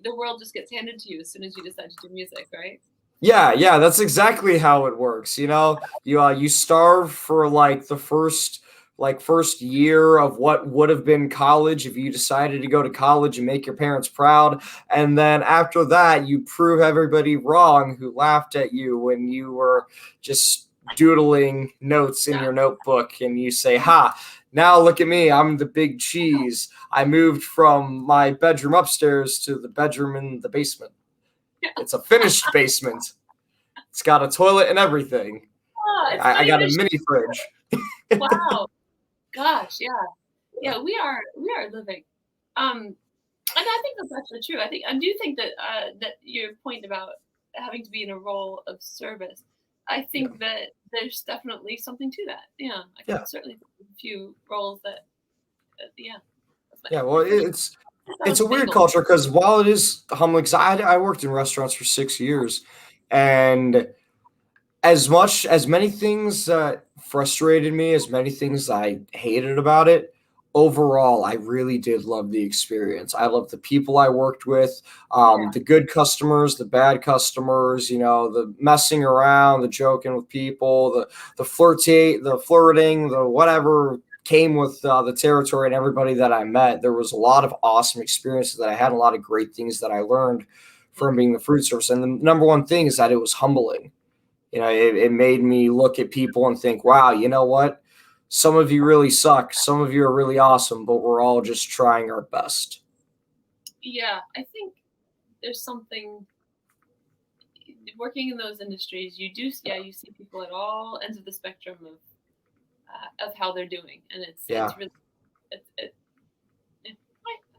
the world just gets handed to you as soon as you decide to do music, right?
Yeah, that's exactly how it works. You starve for like the first year of what would have been college if you decided to go to college and make your parents proud, and then after that you prove everybody wrong who laughed at you when you were just doodling notes in your notebook, and you say, ha, now look at me, I'm the big cheese. I moved from my bedroom upstairs to the bedroom in the basement. It's a finished basement. It's got a toilet and everything. I got a mini fridge.
Wow. Gosh, yeah. We are living. And I think that's actually true. I do think that that your point about having to be in a role of service, I think that there's definitely something to that. Yeah, I can certainly think of a few roles that.
Well, it's a weird culture because while it is humbling, because I worked in restaurants for 6 years, and as many things frustrated me, as many things I hated about it, overall, I really did love the experience. I loved the people I worked with, the good customers, the bad customers, the messing around, the joking with people, the flirting, the whatever came with the territory and everybody that I met. There was a lot of awesome experiences that I had, a lot of great things that I learned from being the fruit service. And the number one thing is that it was humbling. It made me look at people and think, wow, you know what? Some of you really suck. Some of you are really awesome, but we're all just trying our best.
Yeah, I think there's something working in those industries. You see people at all ends of the spectrum of how they're doing, and it's really.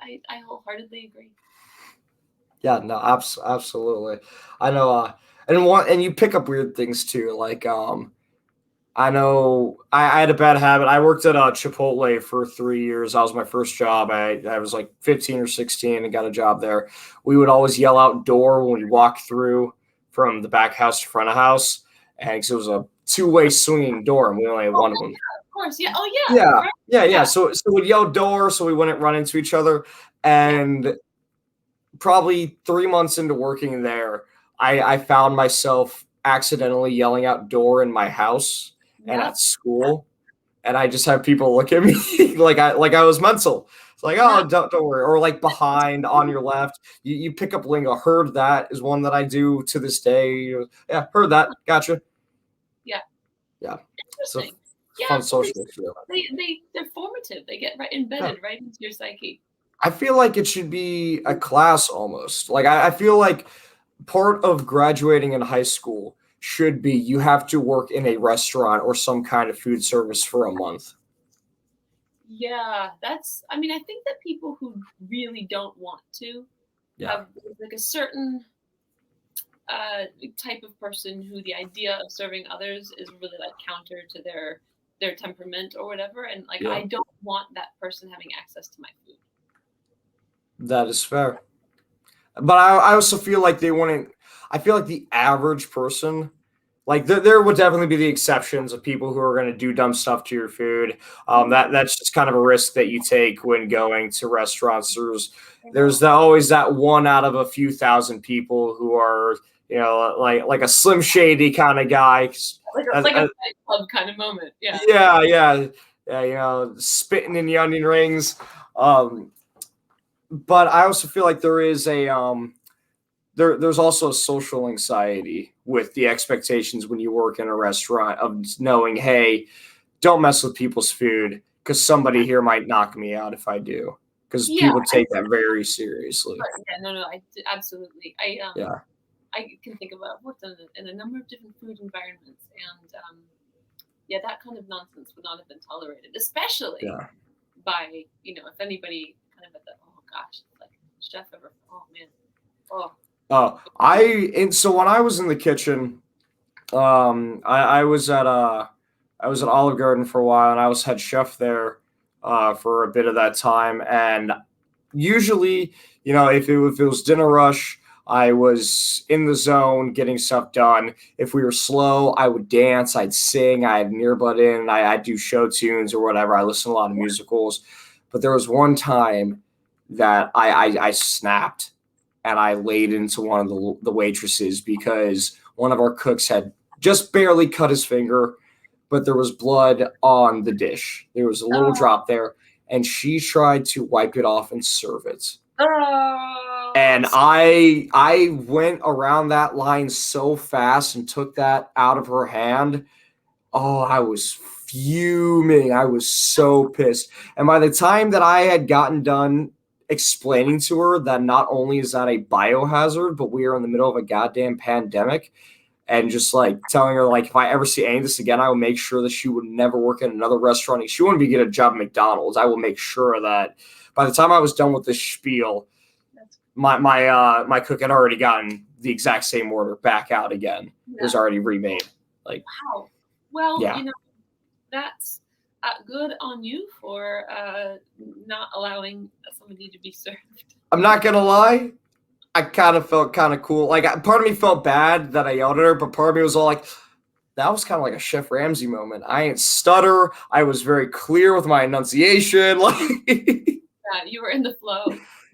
I wholeheartedly agree.
Yeah, no, absolutely. I know And you pick up weird things too. Like I know I had a bad habit. I worked at Chipotle for 3 years. That was my first job. I was like 15 or 16 and got a job there. We would always yell outdoor when we walked through from the back house to front of house, and 'cause it was a two-way swinging door, and we only had
Oh,
one of them.
of course. Yeah. Oh, yeah.
Yeah,
Right.
yeah, yeah.
Yeah.
So we'd yell door so we wouldn't run into each other.
Yeah.
And probably 3 months into working there, I found myself accidentally yelling out door in my house and
Yeah.
at school, and I just have people look at me like I was mental. It's like,
Yeah.
oh, don't worry, or like behind on your left. You pick up lingo. Heard that is one that I do to this day. Yeah, heard that. Gotcha.
Yeah.
Yeah. So
Interesting. Yeah.
fun
Well,
social experience.
they're formative. They get right embedded right into your psyche.
I feel like it should be a class almost. Like I feel like part of graduating in high school should be you have to work in a restaurant or some kind of food service for a month.
Yeah, I mean, I think that people who really don't want to
Yeah.
have like a certain type of person who the idea of serving others is really like counter to their temperament or whatever, and like
Yeah.
I don't want that person having access to my food.
That is fair. But I also feel like they wouldn't. I feel like the average person, like there would definitely be the exceptions of people who are going to do dumb stuff to your food. That's just kind of a risk that you take when going to restaurants. There's always that one out of a few thousand people who are, like a Slim Shady kind of guy.
Like a Fight Club kind of moment. Yeah.
Yeah. Spitting in the onion rings. But I also feel like there is there's also a social anxiety with the expectations when you work in a restaurant of knowing, hey, don't mess with people's food because somebody here might knock me out if I do. Because people take that very seriously.
Yeah, no, absolutely.
Yeah.
I can think of I've worked in a number of different food environments, and yeah, that kind of nonsense would not have been tolerated, especially by if anybody kind of at the gosh, like chef ever. Oh man.
So when I was in the kitchen, I was at Olive Garden for a while, and I was head chef there for a bit of that time. And usually, if it was dinner rush, I was in the zone getting stuff done. If we were slow, I would dance, I'd sing, I had an earbud in, I'd do show tunes or whatever. I listen to a lot of musicals. But there was one time that I snapped and I laid into one of the waitresses because one of our cooks had just barely cut his finger, but there was blood on the dish. There was a little drop there, and she tried to wipe it off and serve it. And I went around that line so fast and took that out of her hand. Oh, I was fuming. I was so pissed. And by the time that I had gotten done explaining to her that not only is that a biohazard, but we are in the middle of a goddamn pandemic, and just like telling her, like, if I ever see any of this again, I will make sure that she would never work in another restaurant. She wouldn't be get a job at McDonald's. I will make sure that by the time I was done with this spiel, my cook had already gotten the exact same order back out again. Yeah. It was already remade. Like,
wow. Well, that's good on you for not allowing somebody to be served.
I'm not gonna lie, I kind of felt kind of cool. Like, part of me felt bad that I yelled at her, but part of me was all like, that was kind of like a Chef Ramsay moment. I ain't stutter. I was very clear with my enunciation. Like,
yeah, you were in the flow.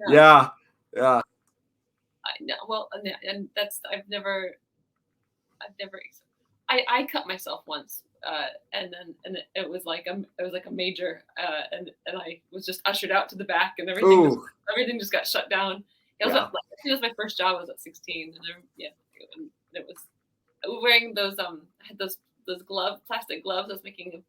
Yeah.
Well, and that's I cut myself once, and it was like a major, and I was just ushered out to the back, and everything just got shut down. It was my first job. I was at 16, and it was wearing those I had those plastic gloves. I was making a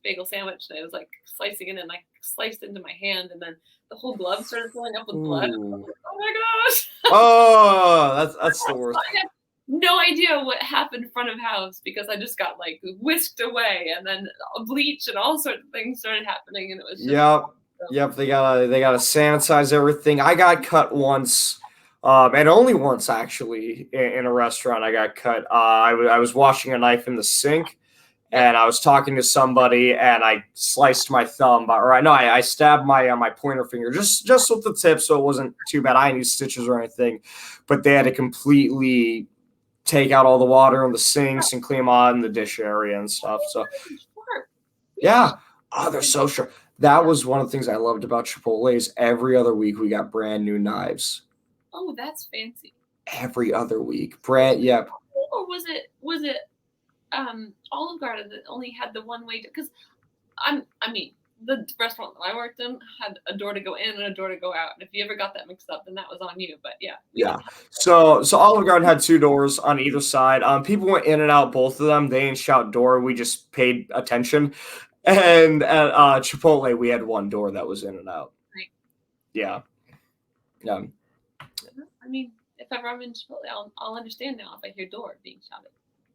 bagel sandwich, and I was like slicing it, and like sliced into my hand, and then the whole glove started filling up with blood. Like, oh my gosh!
Oh, that's the worst.
I had no idea what happened front of house because I just got like whisked away, and then bleach and all sorts of things started happening, and it was just,
Yep. They gotta sanitize everything. I got cut once And only once actually in a restaurant I got cut. I was washing a knife in the sink, and I was talking to somebody, and I sliced my thumb, or I stabbed my pointer finger just with the tip, so it wasn't too bad. I didn't use stitches or anything, but they had to completely take out all the water in the sinks and clean on the dish area and stuff. So
Sure.
yeah, oh, they're so sure. That was one of the things I loved about Chipotle is every other week we got brand new knives.
Oh, that's fancy.
Every other week,
Was
brand
it
yeah.
Chipotle or was it Olive Garden that only had the one way to? Because I mean, the restaurant that I worked in had a door to go in and a door to go out. And if you ever got that mixed up, then that was on you. But yeah, we
Yeah.
didn't have
So Olive Garden had two doors on either side. People went in and out both of them. They didn't shout door. We just paid attention. And at Chipotle, we had one door that was in and out.
right.
Yeah. Yeah.
I mean, if ever I'm in Chipotle, I'll understand now if I hear door being shouted.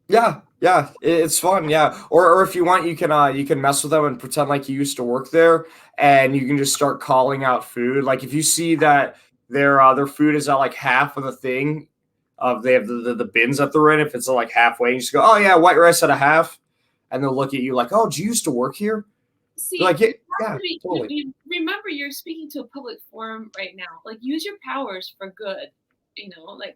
Yeah, yeah, it's fun. Yeah, or if you want, you can mess with them and pretend like you used to work there, and you can just start calling out food. Like if you see that their food is at like half of the thing, of they have the bins that they're in. If it's like halfway, you just go, oh yeah, white rice at a half, and they'll look at you like, oh, did you used to work here? You're
See,
like, yeah,
you have
yeah,
to be.
totally.
You remember, you're speaking to a public forum right now. Like, use your powers for good. You know, like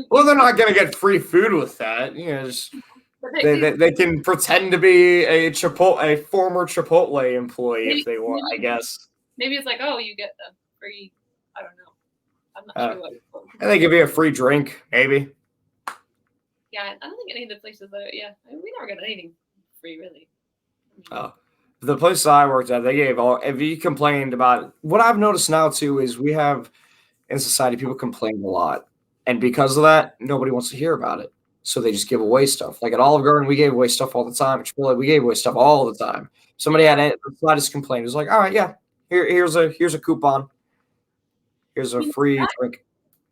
Well,
you
they're
can.
not gonna get free food with that. You know, just
But
they can pretend to be a former Chipotle employee if
maybe,
they want, I
maybe
guess.
maybe it's like, oh, you get the free. I don't know. I'm not
Uh,
sure what.
and they give you a free drink, maybe.
Yeah, I don't think any of the places that. Yeah, I mean, we never got anything free, really. I mean,
Oh, the place I worked at, they gave all. If you complained about what I've noticed now too is we have in society people complain a lot, and because of that, nobody wants to hear about it. So they just give away stuff. Like at Olive Garden, we gave away stuff all the time. At Chipotle, we gave away stuff all the time. Somebody
yeah.
had a the slightest complaint. It was like, all right, yeah, here's a coupon. Here's a
You know,
free drink.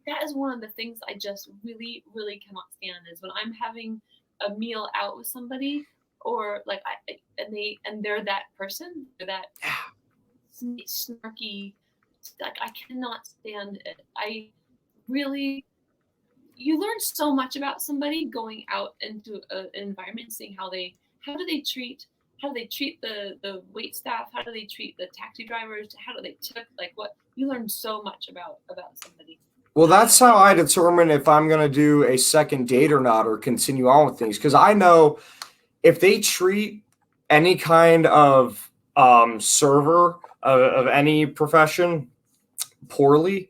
that is one of the things I just really, really cannot stand is when I'm having a meal out with somebody, or like they're that person, they're that snarky. Like I cannot stand it. I really, you learn so much about somebody going out into an environment, seeing how do they treat the wait staff, how do they treat the taxi drivers, how do they tip, like what you learn so much about somebody.
Well, that's how I determine if I'm going to do a second date or not or continue on with things. Because I know if they treat any kind of server of any profession poorly,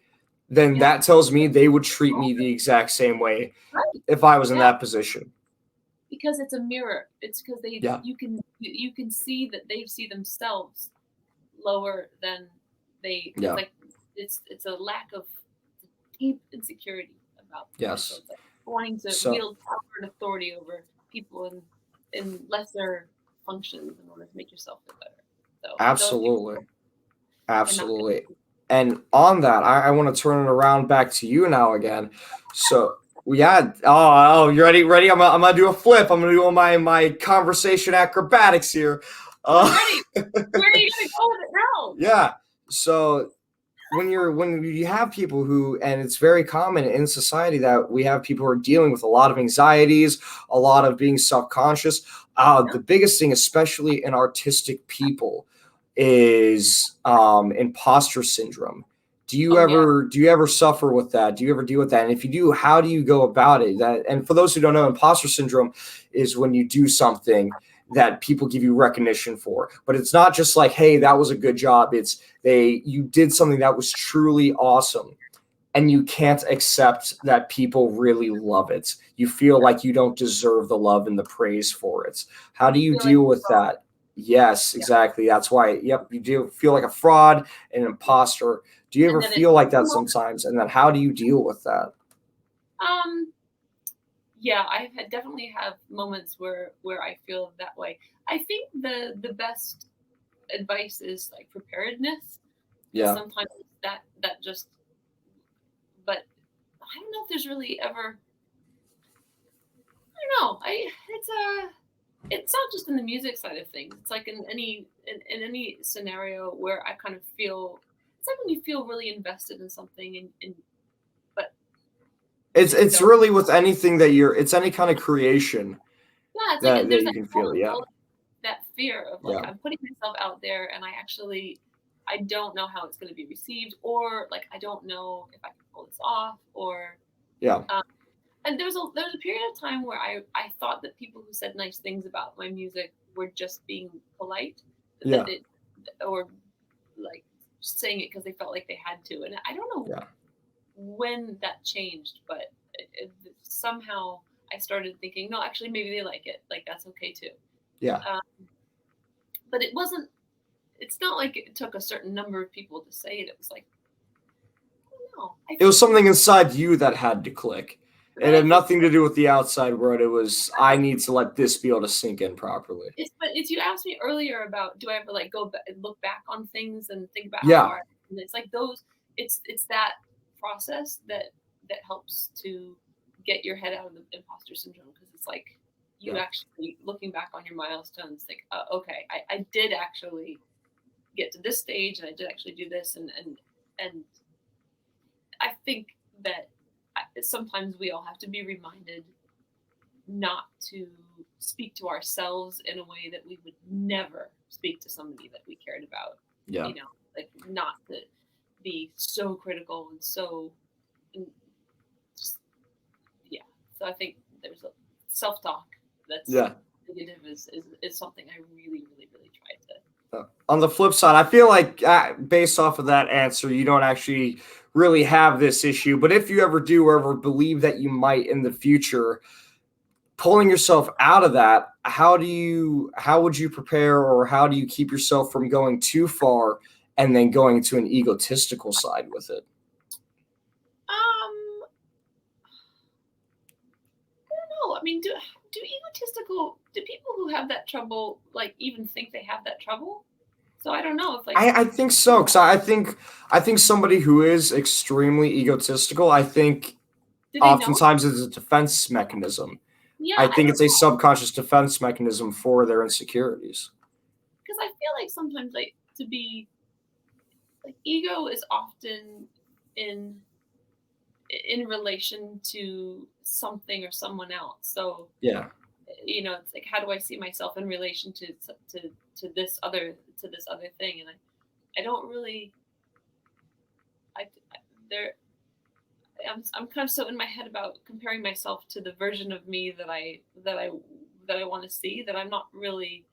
then
Yeah,
that tells me they would treat me the exact same way
right.
if I was in
Yeah,
that position.
because it's a mirror. It's because
Yeah.
you can see that they see themselves lower than they. It's
Yeah.
like it's a lack of deep insecurity about
Yes.
themselves, like wanting to
So
wield power and authority over people in lesser functions in order to make yourself feel better. So those people
absolutely.
are not good.
Absolutely. And on that, I want to turn it around back to you now again. So we had you ready? Ready? I'm gonna do a flip. I'm gonna do all my conversation acrobatics here.
I'm
Uh,
ready. Where are you gonna go with it now?
yeah. So when you have people who, and it's very common in society that we have people who are dealing with a lot of anxieties, a lot of being self-conscious.
Yeah.
The biggest thing, especially in artistic people, is imposter syndrome.
Oh yeah.
Do you ever suffer with that? Do you ever deal with that? And if you do, how do you go about it? And for those who don't know, imposter syndrome is when you do something that people give you recognition for, but it's not just like, hey, that was a good job. It's you did something that was truly awesome, and you can't accept that people really love it. You feel like you don't deserve the love and the praise for it. How do
You
you
feel like
deal with that? Yes,
yeah.
exactly. That's why, yep, you do feel like a fraud, an imposter. Do you
And
ever
then
feel like that sometimes? And then how do you deal with that?
um yeah, definitely have moments where I feel that way. I think the best advice is like preparedness, because
Yeah.
sometimes that just, but I don't know if there's really ever, I don't know. It's not just in the music side of things. It's like in any scenario where I kind of feel, it's like when you feel really invested in something, and but
It's
So
really with anything that it's any kind of creation
yeah, it's like
that
there's
you can feel it. Yeah.
that fear of like
Yeah.
I'm putting myself out there and I don't know how it's going to be received, or like I don't know if I can pull this off, or
Yeah.
and there was a period of time where I thought that people who said nice things about my music were just being polite,
Yeah.
or like saying it because they felt like they had to, and I don't know
Yeah.
when that changed, but somehow I started thinking, no, actually, maybe they like it. Like that's okay too.
Yeah.
But it wasn't. It's not like it took a certain number of people to say it. It was like, I don't know.
It was something inside you that had to click. It had nothing to do with the outside world. It was, I need to let this be able to sink in properly.
But it's you asked me earlier about do I ever like go back and look back on things and think about how
Yeah.
far, and it's like those. It's that process that helps to get your head out of the imposter syndrome, because it's like you
Yeah.
actually looking back on your milestones, think, okay, I did actually get to this stage, and I did actually do this, and I think that sometimes we all have to be reminded not to speak to ourselves in a way that we would never speak to somebody that we cared about.
Yeah.
You know, like not to be so critical and so, just, yeah. So I think there's a self-talk that's negative is something I really, really, really try to.
On the flip side, I feel like based off of that answer, you don't actually really have this issue. But if you ever do or ever believe that you might in the future, pulling yourself out of that, how would you prepare, or how do you keep yourself from going too far and then going to an egotistical side with it?
I don't know. I mean, do people who have that trouble like even think they have that trouble? So I don't know if like
I think so, because I think somebody who is extremely egotistical, I think
do they know?
oftentimes it's a defense mechanism.
Yeah,
I think
don't
it's a
know.
subconscious defense mechanism for their insecurities.
Because I feel like sometimes like to be like ego is often in relation to something or someone else. So
Yeah.
you know, it's like how do I see myself in relation to this other thing, and I don't really I there I'm kind of so in my head about comparing myself to the version of me that I want to see, that I'm not really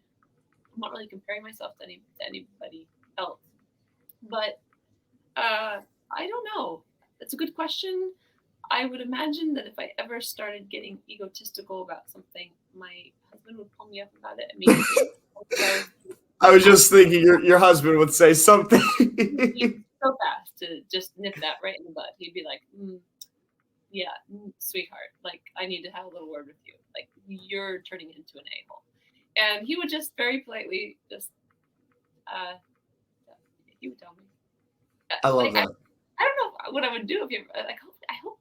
comparing myself to anybody else. But I don't know. That's a good question. I would imagine that if I ever started getting egotistical about something, my husband would pull me up about it immediately.
I was just thinking your husband would say something.
So fast to just nip that right in the bud. He'd be like, yeah, sweetheart, like I need to have a little word with you. Like you're turning into an a-hole. And he would just very politely just he would tell me.
I love
like,
that.
I don't know what I would do if you ever, like I hope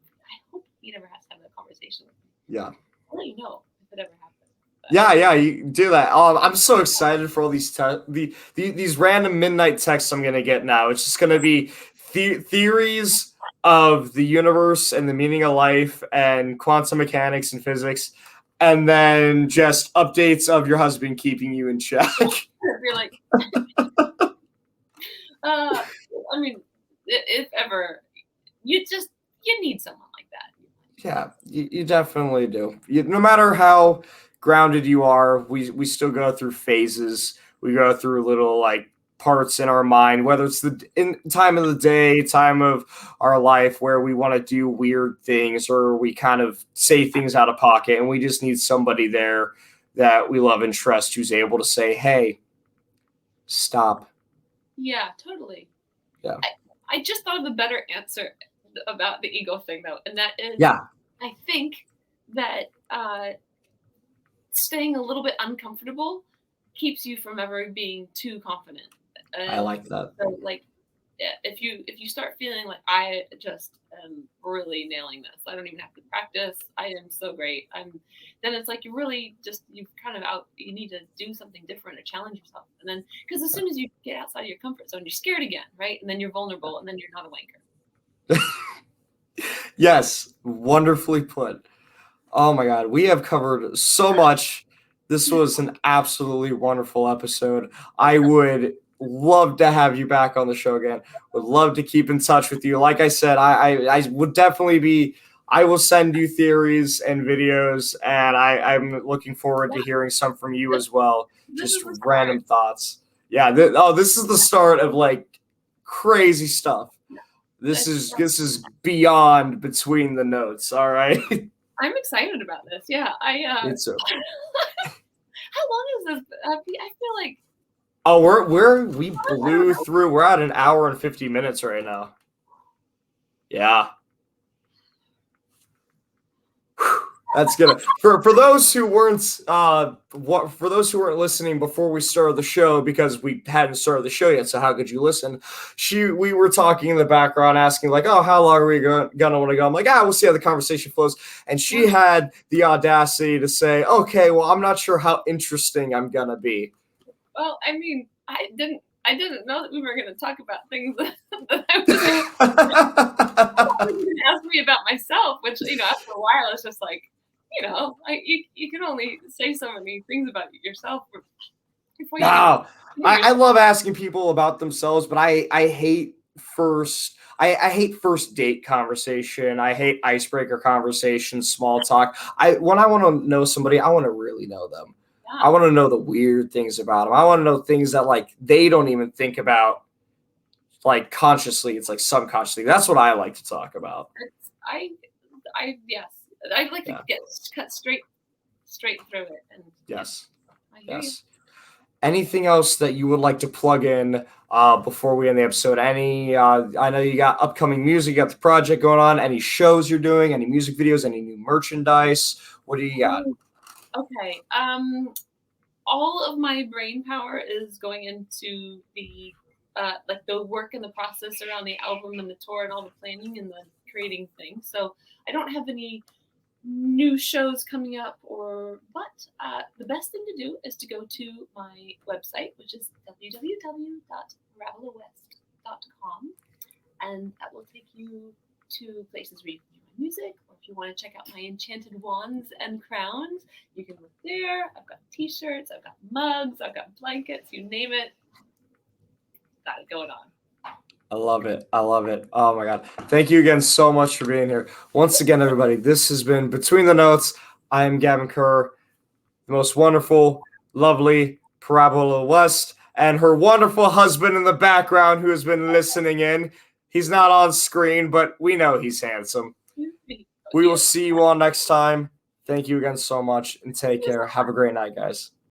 he never has to have that conversation with me.
Yeah.
I'll let you know if it ever happens.
Yeah, you do that. I'm so excited for all these these random midnight texts I'm gonna get now. It's just gonna be theories of the universe and the meaning of life and quantum mechanics and physics, and then just updates of your husband keeping you in check.
You're like, I mean, if ever you need someone like that.
Yeah, you definitely do. No matter how grounded you are, we still go through phases. We go through little like parts in our mind, whether it's the in time of the day, time of our life where we want to do weird things, or we kind of say things out of pocket, and we just need somebody there that we love and trust who's able to say, "Hey, stop."
Yeah, totally.
Yeah.
I just thought of a better answer about the ego thing though, and that is, I think that staying a little bit uncomfortable keeps you from ever being too confident.
I like that.
So, like, if you start feeling like I just am really nailing this, I don't even have to practice, I am so great, then it's like you kind of you need to do something different or challenge yourself, and then because as soon as you get outside of your comfort zone, you're scared again, right? And then you're vulnerable, and then you're not a wanker.
Yes, wonderfully put. Oh my God, we have covered so much. This was an absolutely wonderful episode. I would love to have you back on the show again. Would love to keep in touch with you. Like I said, I would definitely be. I will send you theories and videos, and I'm looking forward to hearing some from you
This,
as well.
this
Just
is the start.
random thoughts. Yeah. This is the start of like crazy stuff. This is beyond between the notes. All right.
I'm excited about this. Yeah,
It's a
how long is this? I feel like
Oh, we blew through. We're at an hour and 50 minutes right now. Yeah. That's gonna for those who weren't for those who weren't listening before we started the show, because we hadn't started the show yet, so how could you listen? We were talking in the background, asking like, oh, how long are we gonna want to go? I'm like, we'll see how the conversation flows. And she had the audacity to say, okay, well, I'm not sure how interesting I'm gonna be.
Well, I mean, I didn't know that we were going to talk about things that I was going to ask me about myself, which, after a while, it's just like, you can only say so many things about yourself before you
No, I love asking people about themselves, but I hate I hate first date conversation. I hate icebreaker conversation, small talk. When I want to know somebody, I want to really know them. I want to know the weird things about them. I want to know things that like they don't even think about, like consciously. It's like subconsciously. That's what I like to talk about.
Yes, I'd like to get cut straight through it. And
yes,
I hear you.
Anything else that you would like to plug in before we end the episode? I know you got upcoming music, you got the project going on. Any shows you're doing? Any music videos? Any new merchandise? What do you got?
Okay. All of my brain power is going into the work and the process around the album and the tour and all the planning and the creating things. So I don't have any new shows coming up, but the best thing to do is to go to my website, which is www.parabolawest.com, and that will take you to places where you can hear my music, or if you want to check out my enchanted wands and crowns, you can look there. I've got t-shirts, I've got mugs, I've got blankets, you name it. Got it going on.
I love it. I love it. Oh my God. Thank you again so much for being here. Once again, everybody, this has been Between the Notes. I am Gavin Kerr, the most wonderful, lovely Parabola West, and her wonderful husband in the background who has been listening in. He's not on screen, but we know he's handsome. We will see you all next time. Thank you again so much, and take care. Have a great night, guys.